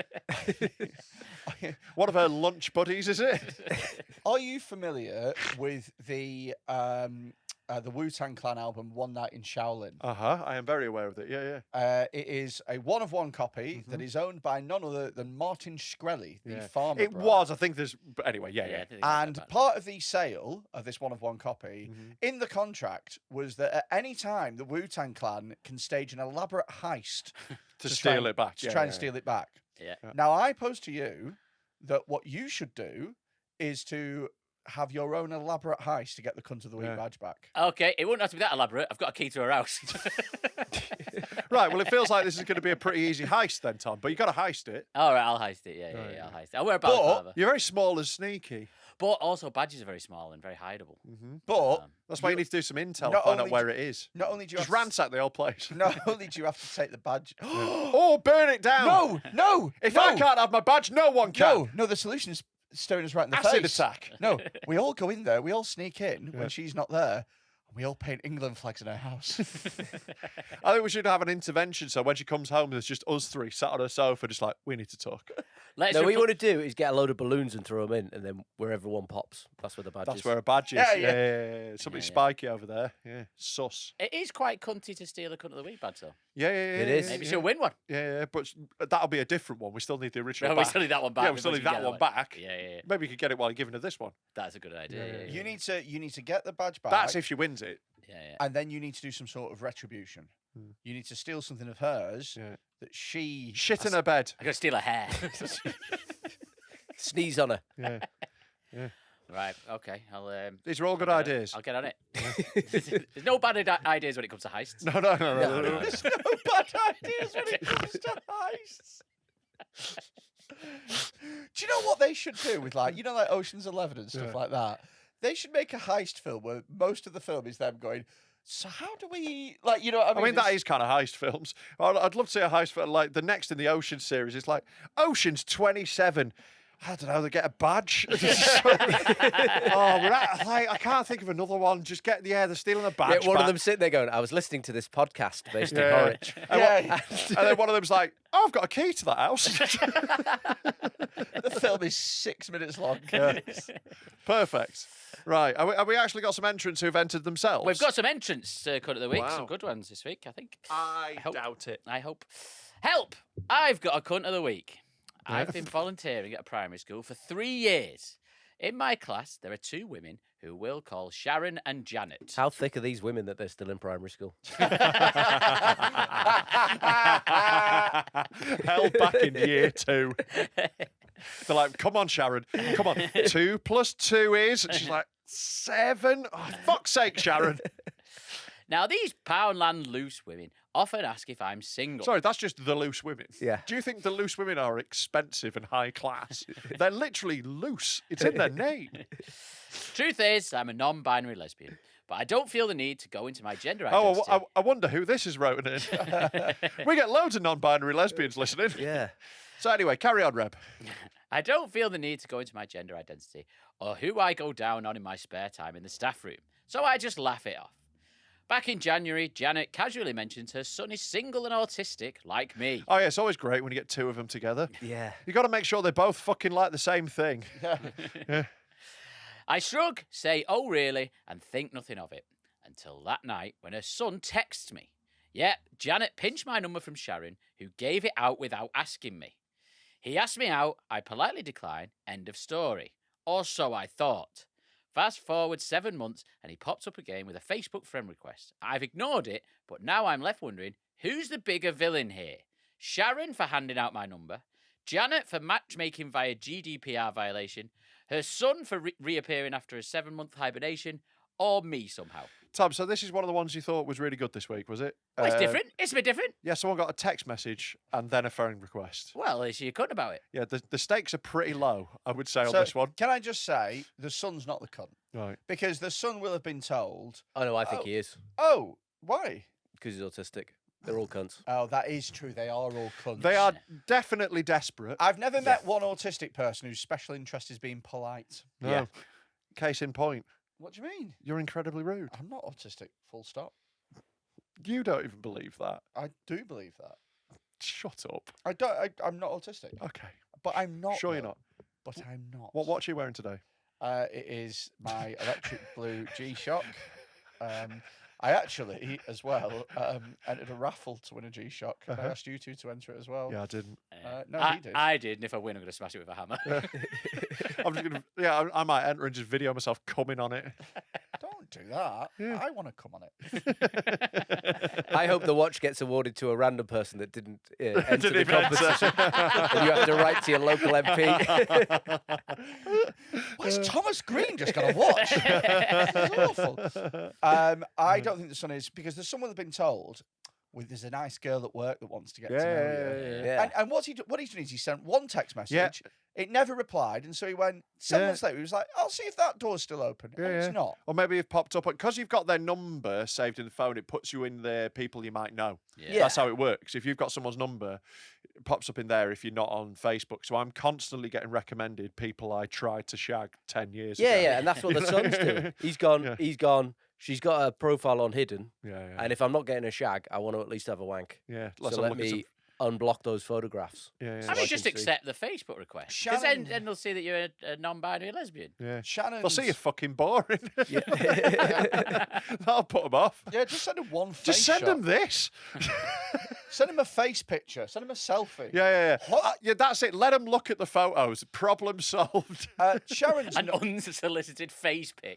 One of her lunch buddies, is it? Are you familiar with the Wu-Tang Clan album "One Night in Shaolin"? I am very aware of it. Yeah. It is a one-of-one copy that is owned by none other than Martin Shkreli, the Yeah. farmer. It bro. was. I think there's. But anyway, yeah. I think it's And that bad. part of the sale of this one-of-one copy in the contract was that at any time the Wu-Tang Clan can stage an elaborate heist To try steal and- it back. to Yeah, try and yeah, steal it back. Yeah. Now, I pose to you that what you should do is to have your own elaborate heist to get the Cunt of the Week Yeah. badge back. Okay, it wouldn't have to be that elaborate. I've got a key to her house. Right, well, it feels like this is going to be a pretty easy heist then, Tom, but you got to heist it. All right, I'll heist it. Yeah, Right, I'll heist it. I'll wear a balaclava. You're very small and sneaky. But also, badges are very small and very hideable. But That's why you need to do some intel, not find out only where do- it is. not only do you Just have to- ransack the old place. not only do you have to take the badge. Or burn it down. No! If no, I can't have my badge, no one can. No, the solution is staring us right in the Acid face. attack. No, we all go in there, we all sneak in when she's not there, and we all paint England flags in her house. I think we should have an intervention so when she comes home, there's just us three sat on her sofa, just like, we need to talk. Let's No, what you repl- want to do is get a load of balloons and throw them in, and then wherever one pops, that's where the badge That's is. where a badge is. Yeah, Yeah, yeah. Something Yeah, yeah. spiky over there. Yeah, sus. It is quite cunty to steal a Cunt of the Week badge, though. Yeah. It is. Maybe yeah. she'll win one. Yeah, but that'll be a different one. We still need the original No, back. we still need that one back. Yeah, we still before need she can that get one back. Yeah. Maybe you could get it while you're giving her this one. That's a good idea. Yeah, Yeah, You need to get the badge back. That's if she wins it. yeah. And then you need to do some sort of retribution. You need to steal something of hers Yeah. that she Shit in her bed. I gotta steal her hair. Sneeze on her. Yeah. Right. Okay. These are all good ideas. I'll get on it. There's no bad ideas when it comes to heists. No. There's no bad ideas when it comes to heists. Do you know what they should do with like Ocean's 11 and stuff like that? They should make a heist film where most of the film is them going, so how do we what I mean? that is kind of heist films. I'd love to see a heist film like the next in the Ocean series. It's like Ocean's 27. I don't know. They get a badge. I can't think of another one. Just get they're stealing a badge. Yeah, one back. of them sitting there going, I was listening to this podcast based in Yeah. Norwich. And then one of them's like, oh, I've got a key to that house. The film is 6 minutes long. Perfect. Right. Have we actually got some entrants who've entered themselves? We've got some entrants Cunt of the Week. Wow. Some good ones this week, I think. I hope. doubt it. I hope. Help! I've got a Cunt of the Week. I've been volunteering at a primary school for 3 years. In my class, there are two women who we'll call Sharon and Janet. How thick are these women that they're still in primary school? Held back in year 2. They're like, come on, Sharon. Come on. 2 + 2 is. And she's like, 7. Oh, fuck's sake, Sharon. Now, these Poundland loose women often ask if I'm single. Sorry, that's just the loose women. Yeah. Do you think the loose women are expensive and high class? They're literally loose. It's in their name. Truth is, I'm a non-binary lesbian, but I don't feel the need to go into my gender Oh, identity. I wonder who this is wrote in. We get loads of non-binary lesbians listening. Yeah. So anyway, carry on, Reb. I don't feel the need to go into my gender identity or who I go down on in my spare time in the staff room, so I just laugh it off. Back in January, Janet casually mentions her son is single and autistic, like me. Oh, yeah, it's always great when you get two of them together. Yeah. You got to make sure they both fucking like the same thing. I shrug, say, oh, really, and think nothing of it. Until that night when her son texts me. Yeah, Janet pinched my number from Sharon, who gave it out without asking me. He asked me out, I politely declined, end of story. Or so I thought. Fast forward 7 months, and he popped up again with a Facebook friend request. I've ignored it, but now I'm left wondering, who's the bigger villain here? Sharon for handing out my number, Janet for matchmaking via GDPR violation, her son for reappearing after a 7-month hibernation, or me somehow. Tom, so this is one of the ones you thought was really good this week, was it? Well, it's different. It's a bit different. Yeah, someone got a text message and then a phone request. Well, is you cunt about it? Yeah, the stakes are pretty low, I would say, on So, this one. can I just say, the son's not the cunt. Right. Because the son will have been told, Oh, no, I think he is. oh, why? Because he's autistic. They're all cunts. Oh, that is true. They are all cunts. They are definitely desperate. I've never met one autistic person whose special interest is being polite. No. Yeah. Case in point. What do you mean? You're incredibly rude. I'm not autistic, full stop. You don't even believe that. I do believe that. Shut up. I'm not autistic. Okay. But I'm not. Sure you're though. not. But I'm not. What watch are you wearing today? It is my electric blue G-Shock. I actually, as well, entered a raffle to win a G-Shock. And I asked you two to enter it as well. Yeah, I didn't. No, he did. I did, and if I win, I'm going to smash it with a hammer. I'm just gonna. Yeah, I might enter and just video myself coming on it. won't do that. I want to come on it. I hope the watch gets awarded to a random person that didn't enter Didn't the even enter. competition. And you have to write to your local MP. Why's Thomas Green just got a watch? It's awful. I don't think the Sun is, because there's someone that's been told, there's a nice girl at work that wants to get to know you. Yeah. And what he's doing is he sent one text message. Yeah. It never replied, and so he went 7 months later. He was like, "I'll see if that door's still open." And it's not. Or maybe you've popped up because you've got their number saved in the phone. It puts you in the people you might know. Yeah. That's how it works. If you've got someone's number, it pops up in there if you're not on Facebook. So I'm constantly getting recommended people I tried to shag 10 years ago. Yeah, and that's what the Sun's doing. He's gone. He's gone. She's got a profile on hidden. And if I'm not getting a shag, I want to at least have a wank. Yeah. So let me unblock those photographs. Yeah. I mean, just accept the Facebook request. Because then they'll see that you're a non-binary lesbian. Yeah. Shannon's... They'll see you're fucking boring. That'll put them off. Yeah, just send him one face Just send shot. them this. Send him a face picture. Send him a selfie. Yeah. Yeah, that's it. Let them look at the photos. Problem solved. Sharon's An unsolicited face pic.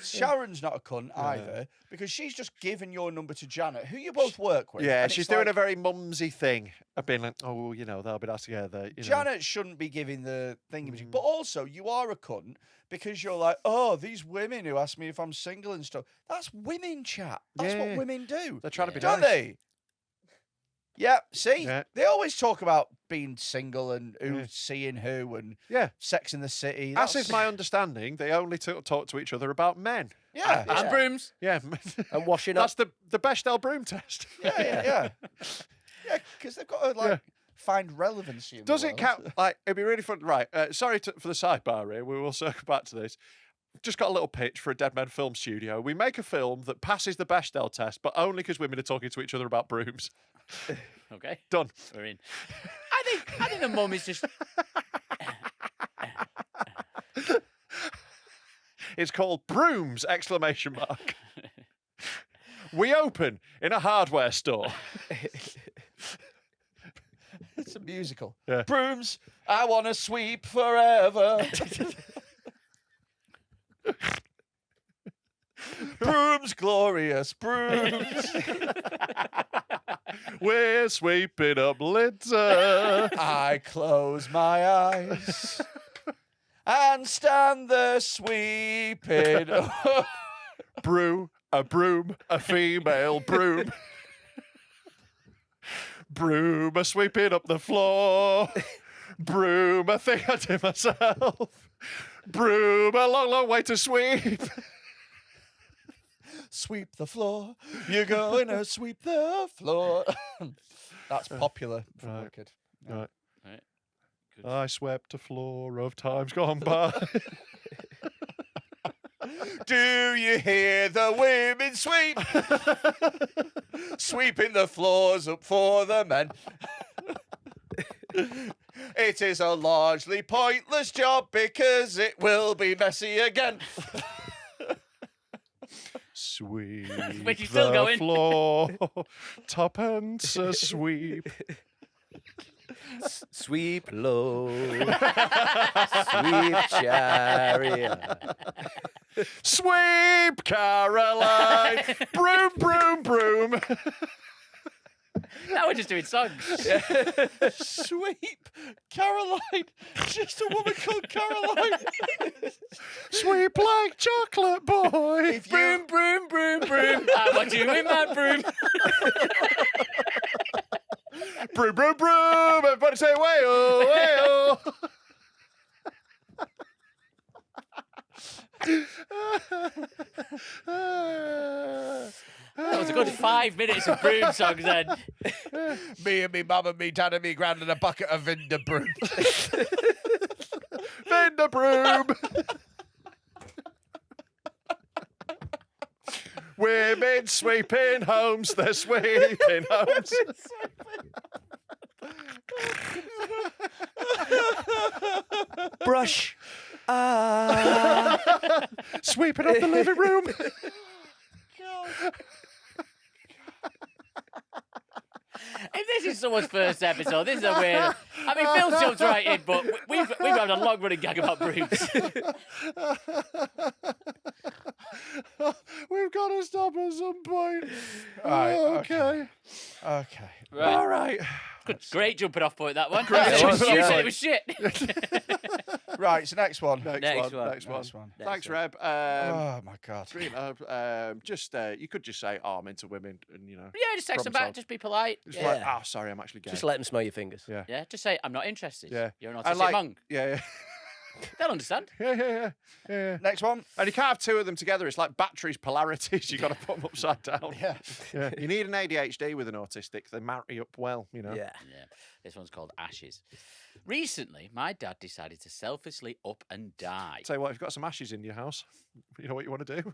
Sharon's not a cunt either, because she's just given your number to Janet, who you both work with. Yeah, and she's it's doing like, a very mumsy thing. I've been like, oh, well, you know, they'll be nice together. You know. Janet shouldn't be giving the thing, but also you are a cunt because you're like, oh, these women who ask me if I'm single and stuff. That's women chat. That's Yeah. what women do. They're trying to be don't nice. they? Yeah, see? Yeah. They always talk about being single and who's seeing who and Yeah. Sex in the City. As is my understanding, they only talk to each other about men. Yeah. And brooms. Yeah. And washing up. That's the Bechdel broom test. Yeah, because they've got to, find relevancy in Does the it world. count? Like, it'd be really fun. Right. Sorry for the sidebar here. We will circle back to this. Just got a little pitch for a Dead Men film studio. We make a film that passes the Bechdel test, but only because women are talking to each other about brooms. Okay. Done. We're in. I think the mum is just... It's called Brooms! ! We open in a hardware store. It's a musical. Yeah. Brooms, I want to sweep forever. Brooms, glorious brooms. We're sweeping up litter. I close my eyes and stand there sweeping. Brew, a broom, a female broom. Broom, a sweeping up the floor. Broom, a thing I do myself. Broom, a long, long way to sweep. Sweep the floor. You're going to sweep the floor. That's popular from Wicked. Yeah. Right. I swept a floor of times gone by. Do you hear the women sweep? Sweeping the floors up for the men. It is a largely pointless job because it will be messy again. Sweep But you're still the going. floor, tuppence a sweep. Sweep low, sweep chariot. Sweep Caroline, broom, broom, broom. Now we're just doing songs. Sweep Caroline. Just a woman called Caroline. Sweep like chocolate boy. Broom, broom, broom, broom. I want you in my broom. Broom, broom, broom. Everybody say way-oh, way-oh. That was a good 5 minutes of broom songs then. Me and me mum and me dad and me grand and a bucket of Vinder broom. Vinder broom. Women sweeping homes, they're sweeping homes. Brush. Sweeping up the living room. If This is someone's first episode. This is a weird. I mean, Phil jumped right in, but we've had a long running gag about brooms. We've got to stop at some point. Right, Okay. Okay. Right. All right. Great jumping off point, that one. Great You jumping off said point. it was shit. Right, so next one. Next one. Next one. Next one. Thanks, one. Reb. Oh my God. You could just say, "Oh, I'm into women," and Yeah, just text them Problem back. solved. Just be polite. Just Yeah. like, "Oh, sorry, I'm actually gay." Just let them smell your fingers. Yeah. Yeah, just say, I'm not interested. Yeah. You're an I autistic like- monk. Yeah. They'll understand. Yeah. Next one. And you can't have two of them together. It's like batteries, polarities. You got to put them upside down. Yeah. You need an ADHD with an autistic. They marry up well. You know. Yeah. Yeah. This one's called Ashes. Recently, my dad decided to selflessly up and die. Tell you what, if you've got some ashes in your house, you know what you want to do?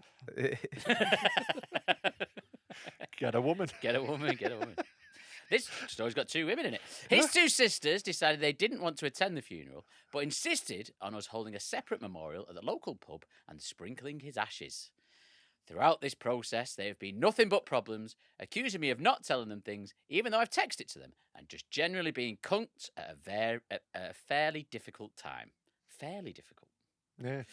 Get a woman. Get a woman, get a woman. This story's got two women in it. His two sisters decided they didn't want to attend the funeral, but insisted on us holding a separate memorial at the local pub and sprinkling his ashes. Throughout this process, they have been nothing but problems, accusing me of not telling them things, even though I've texted to them, and just generally being cunts at a fairly difficult time. Fairly difficult. Yeah.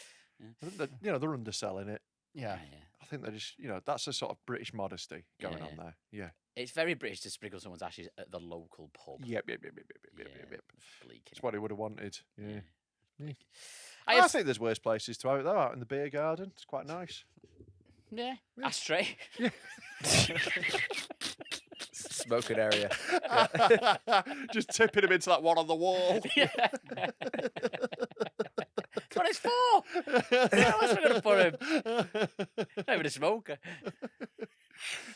Yeah. They're underselling it. Yeah. I think they're just, that's a sort of British modesty going Yeah. on there. Yeah. It's very British to sprinkle someone's ashes at the local pub. Yep. Yeah, bleak, That's innit? what he would have wanted. Yeah. I I have, think there's worse places to have it though. Out in the beer garden, it's quite nice. yeah, ashtray. Smoking area. Just tipping him into that one on the wall. Yeah. That's what it's for. Where else am I going to put him? Not even a smoker.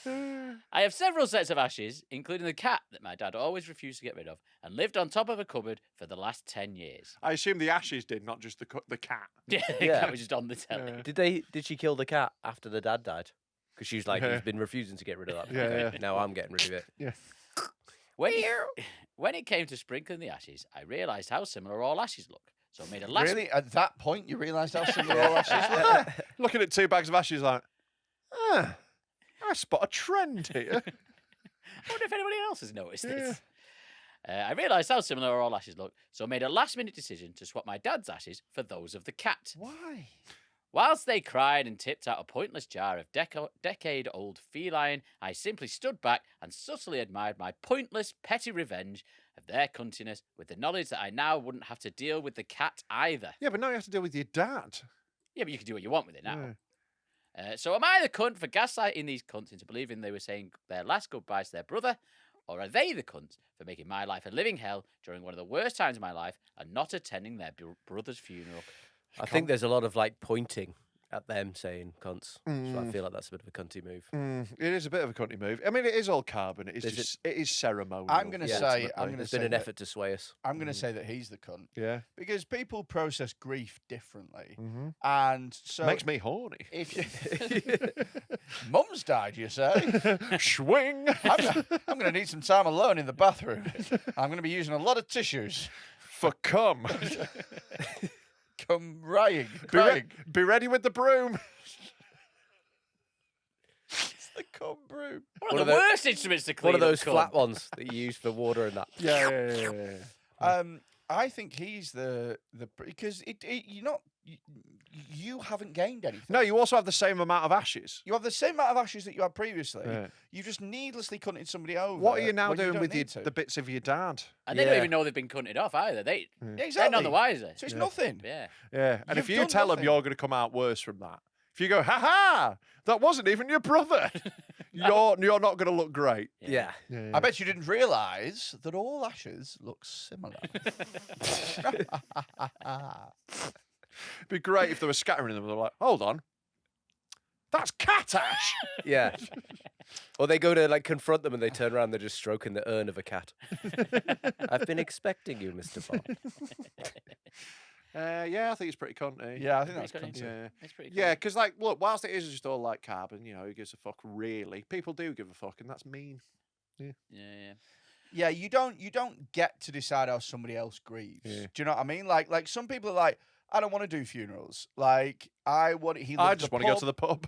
I have several sets of ashes, including the cat that my dad always refused to get rid of and lived on top of a cupboard for the last 10 years. I assume the ashes did, not just the cat. Yeah, the Yeah. cat was just on the telly. Yeah. Did she kill the cat after the dad died? Because she was like, Yeah. he's been refusing to get rid of that. Yeah, Okay, yeah. now I'm getting rid of it. Yeah. When it came to sprinkling the ashes, I realised how similar all ashes look. So I made a last... Really? At that point, you realised how similar all ashes were? Looking at 2 bags of ashes like, I spot a trend here. I wonder if anybody else has noticed this. I realised how similar all ashes look, so I made a last-minute decision to swap my dad's ashes for those of the cat. Why? Whilst they cried and tipped out a pointless jar of decade-old feline, I simply stood back and subtly admired my pointless, petty revenge of their cuntiness with the knowledge that I now wouldn't have to deal with the cat either. Yeah, but now you have to deal with your dad. Yeah, but you can do what you want with it now. Yeah. So am I the cunt for gaslighting these cunts into believing they were saying their last goodbyes to their brother? Or are they the cunts for making my life a living hell during one of the worst times of my life and not attending their brother's funeral? I think there's a lot of like pointing at them saying cunts. So I feel like that's a bit of a cunty move. It is a bit of a cunty move. I mean, it is all carbon. It is Is just, it is ceremonial. I'm going to Yeah, say, ultimately. I'm going to There's say been an that- effort to sway us. I'm going to say that he's the cunt Yeah. because people process grief differently, Mm-hmm. and so Makes me horny. if you, Mum's died, you say, Swing. I'm going to need some time alone in the bathroom. I'm going to be using a lot of tissues. For cum. Come crying. Be ready with the broom. It's the cum broom. One of the worst instruments to clean One of up those cum. flat ones that you use for water and that. Yeah. I think he's the because you haven't gained anything. No, you also have the same amount of ashes. You have the same amount of ashes that you had previously. Yeah. You just needlessly cunted somebody over. What are you now when doing don't with need to. the bits of your dad? And they don't Yeah. even know they've been cunted off either. Yeah, They're exactly. none the wiser. So it's nothing. Yeah. Yeah. And if You've you done tell them nothing. you're going to come out worse from that, if you go, ha ha, that wasn't even your brother, you're not going to look great. Yeah. I bet you didn't realise that all ashes look similar. It'd be great if they were scattering them. They're like, hold on, that's cat ash. Yeah. Or they go to like confront them and they turn around, they're just stroking the urn of a cat. I've been expecting you, Mr. Bond. Yeah, I think it's pretty cunty. Yeah, I think that's Pretty cunty. Yeah. It's pretty cool. Yeah, because like, look, whilst it is just all like carbon, who gives a fuck really? People do give a fuck, and that's mean. Yeah. Yeah, you don't get to decide how somebody else grieves. Yeah. Do you know what I mean? Like some people are like, I don't want to do funerals. Like, I just want to go to the pub.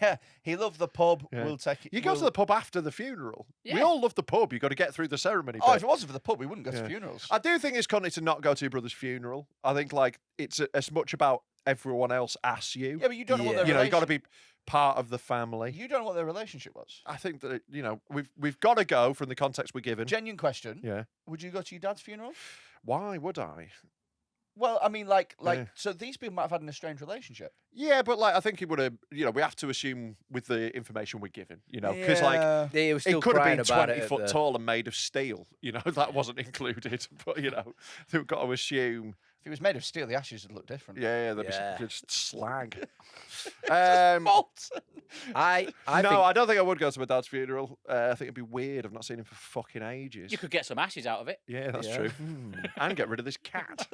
Yeah, he loved the pub. Yeah. We'll take it. You go to the pub after the funeral. We Yeah. all love the pub. You've got to get through the ceremony. Oh, bit. if it wasn't for the pub, we wouldn't go Yeah. to funerals. I do think it's cunty to not go to your brother's funeral. I think like it's as much about everyone else as you. Yeah, but you don't know what their You know, you got to relation- be part of the family. You don't know what their relationship was. I think that we've got to go from the context we're given. Genuine question. Yeah. Would you go to your dad's funeral? Why would I? Well, I mean, like, Yeah. so these people might have had an estranged relationship. Yeah, but like I think he would have. We have to assume with the information we're given. Because like Yeah, he was still it could have crying been about 20 it at foot the- tall and made of steel. That wasn't included. But we've got to assume. If it was made of steel, the ashes would look different. Yeah, that'd Yeah. be just slag. Molten. I No, think I don't think I would go to my dad's funeral. I think it'd be weird. I've not seen him for fucking ages. You could get some ashes out of it. Yeah, that's Yeah. true. And get rid of this cat.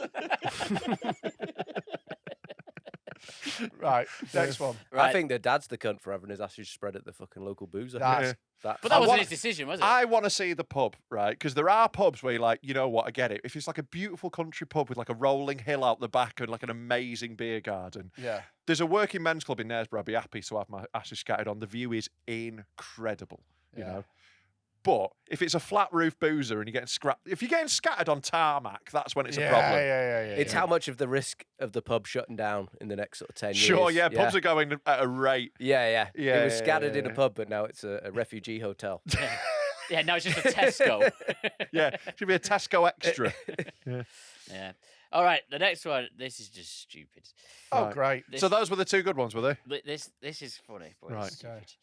Right, next one. I think the dad's the cunt for having his ashes spread at the fucking local boozer. That's- That- But that I wasn't want- his decision, was it? I want to see the pub, right? Because there are pubs where you're like, you know what, I get it. If it's like a beautiful country pub with like a rolling hill out the back and like an amazing beer garden. Yeah. There's a working men's club in Knaresborough I'd be happy to have my ashes scattered on. The view is incredible, you Yeah. know. But if it's a flat roof boozer and you're getting if you're getting scattered on tarmac, that's when it's a problem. Yeah. It's how much of the risk of the pub shutting down in the next sort of 10 years. Sure, yeah, pubs are going at a rate. Yeah. Yeah, It was yeah, scattered yeah, in a yeah. pub, but now it's a refugee hotel. Yeah, now it's just a Tesco. Yeah, should be a Tesco extra. Yeah. All right, the next one. This is just stupid. Oh, Right. great. This, So those were the two good ones, were they? this is funny, but Right. it's stupid.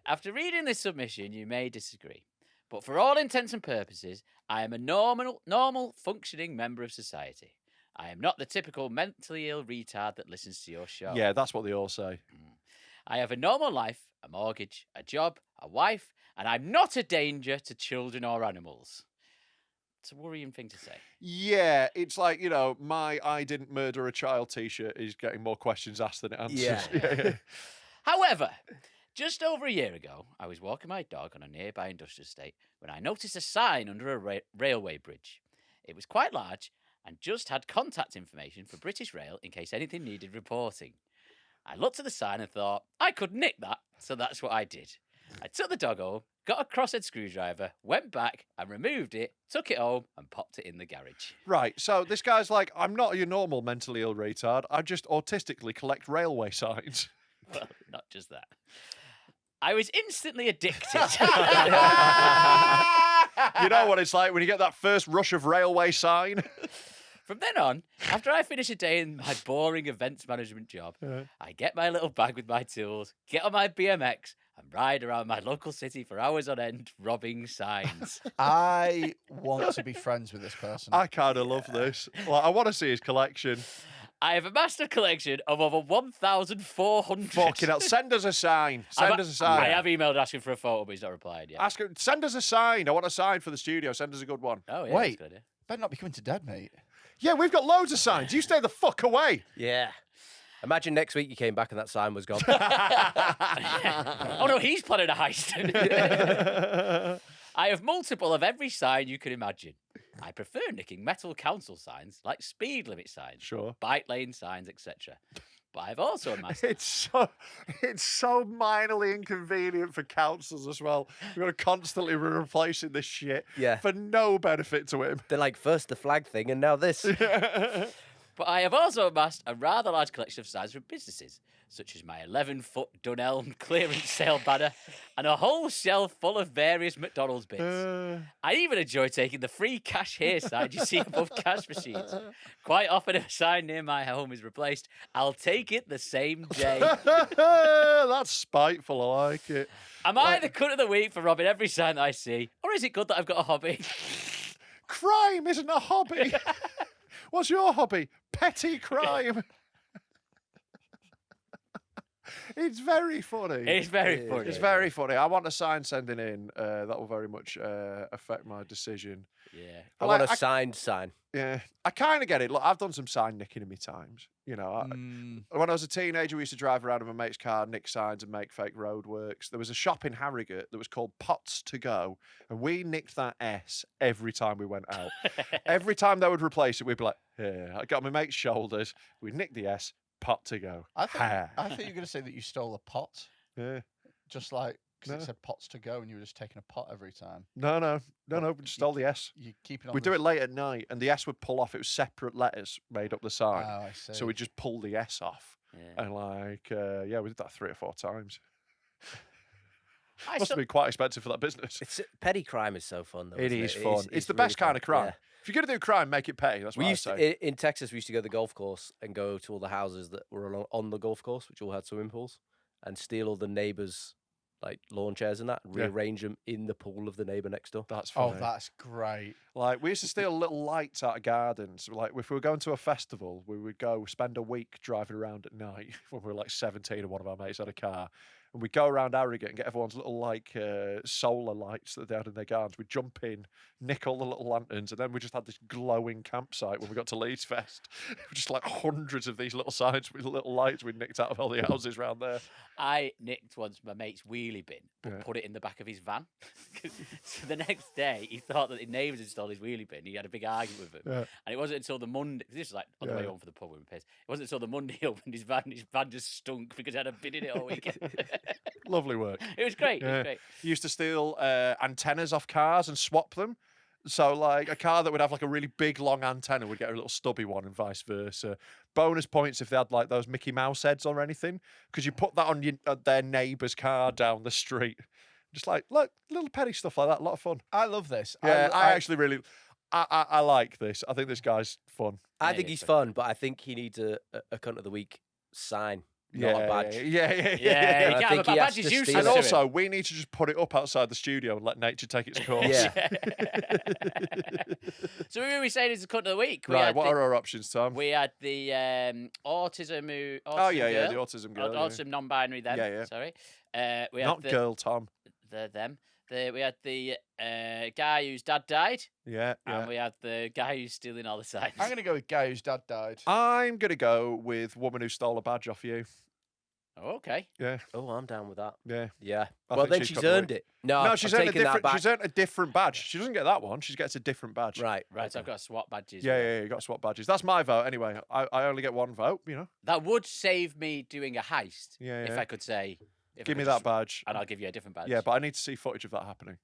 After reading this submission, you may disagree, but for all intents and purposes, I am a normal functioning member of society. I am not the typical mentally ill retard that listens to your show. Yeah, that's what they all say. I have a normal life, a mortgage, a job, a wife, and I'm not a danger to children or animals. It's a worrying thing to say. Yeah, it's like, my I didn't murder a child t-shirt is getting more questions asked than it answers. Yeah. However, just over a year ago, I was walking my dog on a nearby industrial estate when I noticed a sign under a railway bridge. It was quite large and just had contact information for British Rail in case anything needed reporting. I looked at the sign and thought, I could nick that, so that's what I did. I took the dog home, got a crosshead screwdriver, went back and removed it, took it home and popped it in the garage. Right, so this guy's like, I'm not your normal mentally ill retard. I just autistically collect railway signs. Well, not just that. I was instantly addicted. You know what it's like when you get that first rush of railway sign? From then on, after I finish a day in my boring events management job, I get my little bag with my tools, get on my BMX, and ride around my local city for hours on end, robbing signs. I want to be friends with this person. I kind of love this. Like, I want to see his collection. I have amassed a collection of over 1,400. Fucking hell, send us a sign. Send us a sign. I have emailed asking for a photo, but he's not replied yet. Ask him, send us a sign. I want a sign for the studio. Send us a good one. Oh, yeah, Wait. that's a good idea. Better not be coming to Dad, mate. Yeah, we've got loads of signs. You stay the fuck away. Yeah. Imagine next week you came back and that sign was gone. Oh, no, he's planning a heist. I have multiple of every sign you can imagine. I prefer nicking metal council signs like speed limit signs, Sure. bike lane signs, etc. But I've also amassed. It's so minorly inconvenient for councils as well. We've got to constantly be replacing this shit Yeah. for no benefit to him. They're like, first the flag thing and now this. But I have also amassed a rather large collection of signs from businesses, such as my 11-foot Dunelm clearance sale banner and a whole shelf full of various McDonald's bits. I even enjoy taking the free cash here sign you see above cash machines. Quite often, if a sign near my home is replaced, I'll take it the same day. That's spiteful. I like it. Am I the cunt of the week for robbing every sign that I see? Or is it good that I've got a hobby? Crime isn't a hobby. What's your hobby? Petty crime. It's very funny. It's very funny. It's very funny. I want a sign sending in. That will very much affect my decision. Yeah. I Like, want a signed sign. Yeah, I kind of get it. Look, I've done some sign nicking in my times. You know, when I was a teenager, we used to drive around in my mate's car, nick signs, and make fake roadworks. There was a shop in Harrogate that was called Pots to Go, and we nicked that S every time we went out. Every time they would replace it, we'd be like, Yeah, I got on my mate's shoulders. We nicked the S. Pot to go. I thought Ha. you were going to say that you stole a pot, Yeah. just like because No. it said pots to go, and you were just taking a pot every time. No. We just stole the S. You keep it on. We do it late at night, and the S would pull off. It was separate letters made up the side. Oh, I see. So we just pull the S off. Yeah. And we did that 3 or 4 times. I Must saw- have been quite expensive for that business. It's petty crime is so fun though. It isn't is fun. It's the really best kind fun. of crime. Yeah. If you're going to do crime, make it petty. That's what We I used say. to, in Texas, we used to go to the golf course and go to all the houses that were on the golf course, which all had swimming pools, and steal all the neighbours' like lawn chairs and that, and Yeah. rearrange them in the pool of the neighbour next door. That's Oh, funny. that's great. Like, we used to steal little lights out of gardens. Like, if we were going to a festival, we would go spend a week driving around at night when we were like 17 and one of our mates had a car. And we'd go around Harrogate and get everyone's little, like, solar lights that they had in their gardens. We'd jump in, nick all the little lanterns, and then we just had this glowing campsite when we got to Leeds Fest. Just like hundreds of these little signs with little lights we nicked out of all the houses around there. I nicked once my mate's wheelie bin, but Yeah. put it in the back of his van. So the next day, he thought that the neighbours had stolen his wheelie bin. He had a big argument with them. Yeah. And it wasn't until the Monday, this was like on the way Yeah. home for the pub when we pissed. It wasn't until the Monday he opened his van just stunk because he had a bin in it all weekend. Lovely work. It was great. It Yeah. was great. Used to steal antennas off cars and swap them. So, like, a car that would have like a really big, long antenna would get a little stubby one, and vice versa. Bonus points if they had like those Mickey Mouse heads or anything, because you put that on their neighbour's car down the street. Just like, look, little petty stuff like that. A lot of fun. I love this. Yeah, I actually really, I like this. I think this guy's fun. I Yeah, think he he's is fun, but I think he needs a cunt of the week sign, not a badge. Yeah. Yeah, I you can't think have a he has badge is to useless. steal And it. to also, him. we need to just put it up outside the studio and let nature take its course. Yeah. So we were saying it's a cut of the week. We Right, had what the, are our options, Tom? We had the autism Oh, yeah, girl. the autism girl. yeah. Autism non-binary then. Yeah, yeah. Sorry. We had Not the, girl, Tom. them. We had the guy whose dad died, Yeah, yeah. and we had the guy who's stealing all the signs. I'm going to go with guy whose dad died. I'm going to go with woman who stole a badge off you. Oh, okay. Yeah, Oh, I'm down with that. yeah. Yeah. I well, think then she's she's got the earned it. No, No, I've she's earned a taken that different. back. She's earned a different badge. She doesn't get that one. She gets a different badge. Right. Right, so I've got to swap badges. Yeah, with yeah, her. yeah. You got to swap badges. That's my vote anyway. I only get one vote. You know. That would save me doing a heist. Yeah, If yeah. I could say. If I Give me could that just- badge. And I'll give you a different badge. Yeah, but I need to see footage of that happening.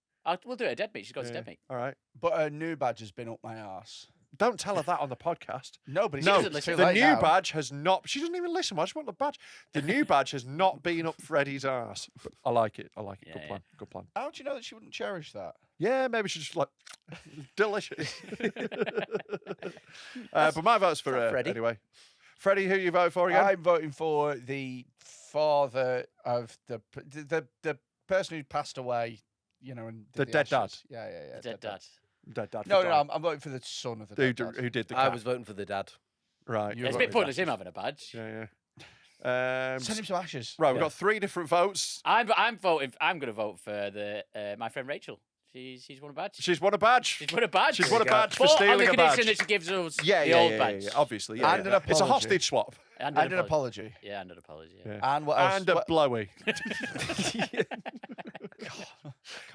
We'll do it at Dead Meat. She's got to Yeah. Dead Meat. All right. But a new badge has been up my arse. Don't tell her that on the podcast. No, but it's No, too listen. the late new now. badge has not. She doesn't even listen. I just want the badge. The new badge has not been up Freddie's arse. I like it. I like it. Yeah, Good yeah. plan. Good plan. How do you know that she wouldn't cherish that? Yeah, maybe she's just like delicious. But my vote's for Freddie. anyway. Freddie, who you vote for again? I'm voting for the father of the person who passed away. You know, and The did dead dad. ashes. Yeah, yeah, yeah. Dead dad. Dead dad. No, for no, Dom. I'm voting for the son of the Who, dead dad. who did the I cat. was voting for the dad. Right. You It's a vote bit for pointless that. him having a badge. Yeah, yeah. Send him some ashes. Right, we've Yeah. got 3 different votes. I'm voting. I'm going to vote for the my friend Rachel. She's won a badge. She's won a badge. She's won a badge. She's won a badge for But on stealing the a condition badge. that she gives us Yeah, the yeah, old yeah, badge. yeah, obviously. Yeah, And yeah. an It's a apology. hostage swap. And And an apology. Yeah, and an apology. Yeah. Yeah. And what else? And a What- blowy. Can't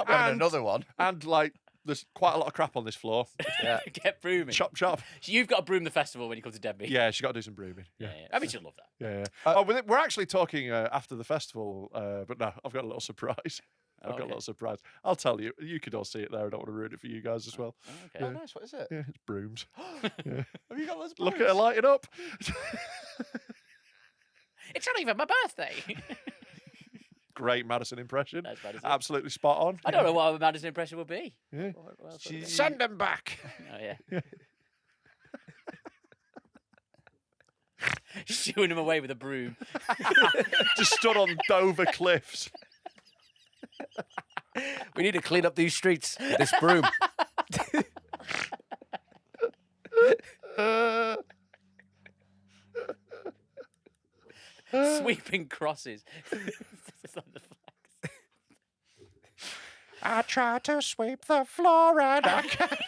be having and- another one. And, like, there's quite a lot of crap on this floor. Get brooming. Chop, chop. You've got to broom the festival when you come to Deadmeat. Yeah, she's got to do some brooming. Yeah, Yeah. yeah. I mean, she'll love that. Yeah, yeah. We're actually talking after the festival, but no, I've got a little surprise. I've got a Okay. little surprise. I'll tell you. You could all see it there. I don't want to ruin it for you guys as well. Oh, okay. Oh, nice. What is it? Yeah, it's brooms. Have you got those? Look at her lighting up. It's not even my birthday. Great Madison impression. That's Madison. Absolutely spot on. I don't know what a Madison impression would be. Yeah. What else would it be? Send them back. Oh, yeah. Shooing him away with a broom. Just stood on Dover cliffs. We need to clean up these streets with this broom. Sweeping crosses. It's like the flags. I try to sweep the floor and I can't.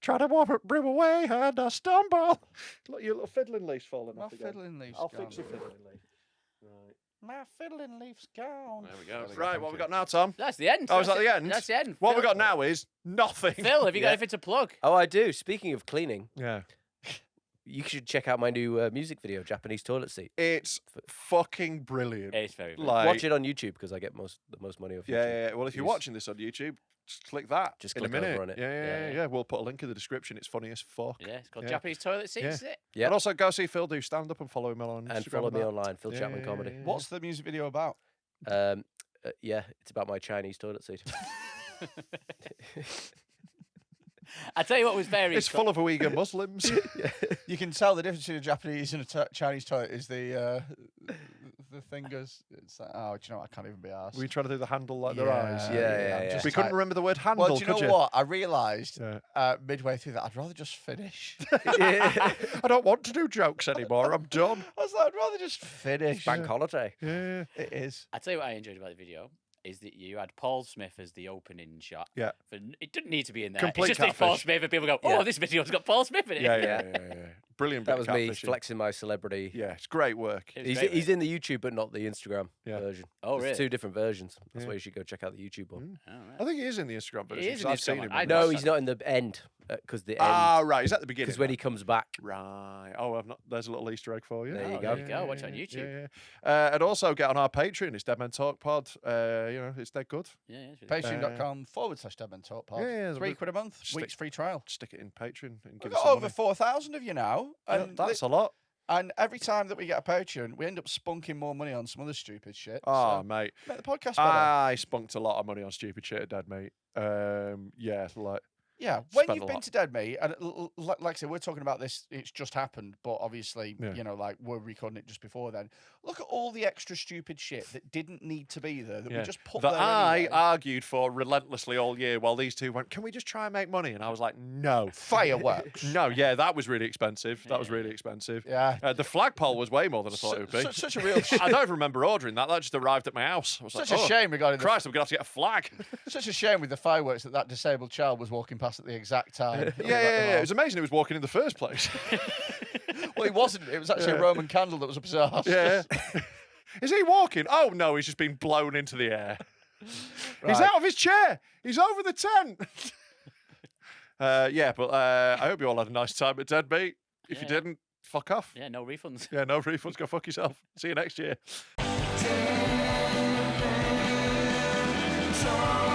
Try to walk it, broom away and I stumble. Look, your little fiddling leaf's falling My off again. fiddling leaf's I'll gone. fix your fiddling leaf. Right. My fiddling leaf's gone. There we go. Right, what we got now, Tom? That's the end. Oh, is that the end? That's the end. What we Phil- got now is nothing. Phil, have you got anything to plug? Oh, I do. Speaking of cleaning, Yeah. you should check out my new music video, Japanese Toilet Seat. It's fucking brilliant. It's very good. Like, Watch it on YouTube because I get the most money off YouTube. yeah. Well, if you're Use- watching this on YouTube, just click that. Just in click a minute. over on it. Yeah. We'll put a link in the description. It's funny as fuck. Yeah, it's called Yeah. Japanese Toilet Seats, Yeah. is it? Yeah. And also go see Phil do stand up and follow him on Instagram. And follow me that. online, Phil Chapman Comedy. What's the music video about? Yeah, it's about my Chinese toilet seat. I tell you what was very. It's full of Uyghur Muslims. You can tell the difference between a Japanese and a Chinese toilet is the fingers. It's like, oh, do you know what? I can't even be asked. We try to do the handle like their eyes. Yeah. We couldn't remember the word handle, Well, do you know could what? I realised Yeah. midway through that I'd rather just finish. I don't want to do jokes anymore. I'm done. I was like, I'd rather just finish. Bank holiday. Yeah. It is. I tell you what I enjoyed about the video is that you had Paul Smith as the opening shot. Yeah. It didn't need to be in there. Complete it's just Paul catfish. Smith and people go, oh, Yeah. this video's got Paul Smith in it. Yeah. Brilliant. That bit was of me catfishing. flexing my celebrity. Yeah, it's great work. It was He's, great, he's in the YouTube, but not the Instagram Yeah. version. Oh, There's really? two different versions. That's Yeah. why you should go check out the YouTube one. All right. I think he is in the Instagram, but He is in I've the seen Instagram him. one. I in know No, there. he's not in the end because the end. Ah, right. He's at the beginning. Because when he comes back, Right. Oh, I've not. There's a little Easter egg for you. There you Oh, go. there you go. Watch it on YouTube. Yeah. And also get on our Patreon. It's Dead Men Talk Pod. It's dead good. Yeah, it's really Patreon.com/Deadman Talk Pod. Yeah, £3 a month. Stick- Week's free trial. Stick it in Patreon and We've give us got some over money. 4,000 of you now. And That's a lot. And every time that we get a Patreon, we end up spunking more money on some other stupid shit. Oh, so mate. make the podcast better. I spunked a lot of money on stupid shit at Dead Mate. Yeah, like Yeah, when Spent you've a been lot. to Dead Meat, and like I said, we're talking about this, it's just happened, but obviously, Yeah. you know, like we're recording it just before then. Look at all the extra stupid shit that didn't need to be there, that we just put that there I anyway. argued for relentlessly all year while these two went, can we just try and make money? And I was like, no. Fireworks. No, yeah, that was really expensive. That was really expensive. Yeah. The flagpole was way more than I thought it would be. Such a real I don't even remember ordering that. That just arrived at my house. I was Such like, a oh, shame regarding the Christ, I'm going to have to get a flag. Such a shame with the fireworks that disabled child was walking past at the exact time. Yeah. It was amazing he was walking in the first place. Well, he wasn't. It was actually a Roman candle that was up his arse. Yeah. Is he walking? Oh, no, he's just been blown into the air. He's Right. out of his chair. He's over the tent. But I hope you all had a nice time at Dead Meat. If you Yeah. didn't, fuck off. Yeah, no refunds. Yeah, no refunds. Go fuck yourself. See you next year. Talk.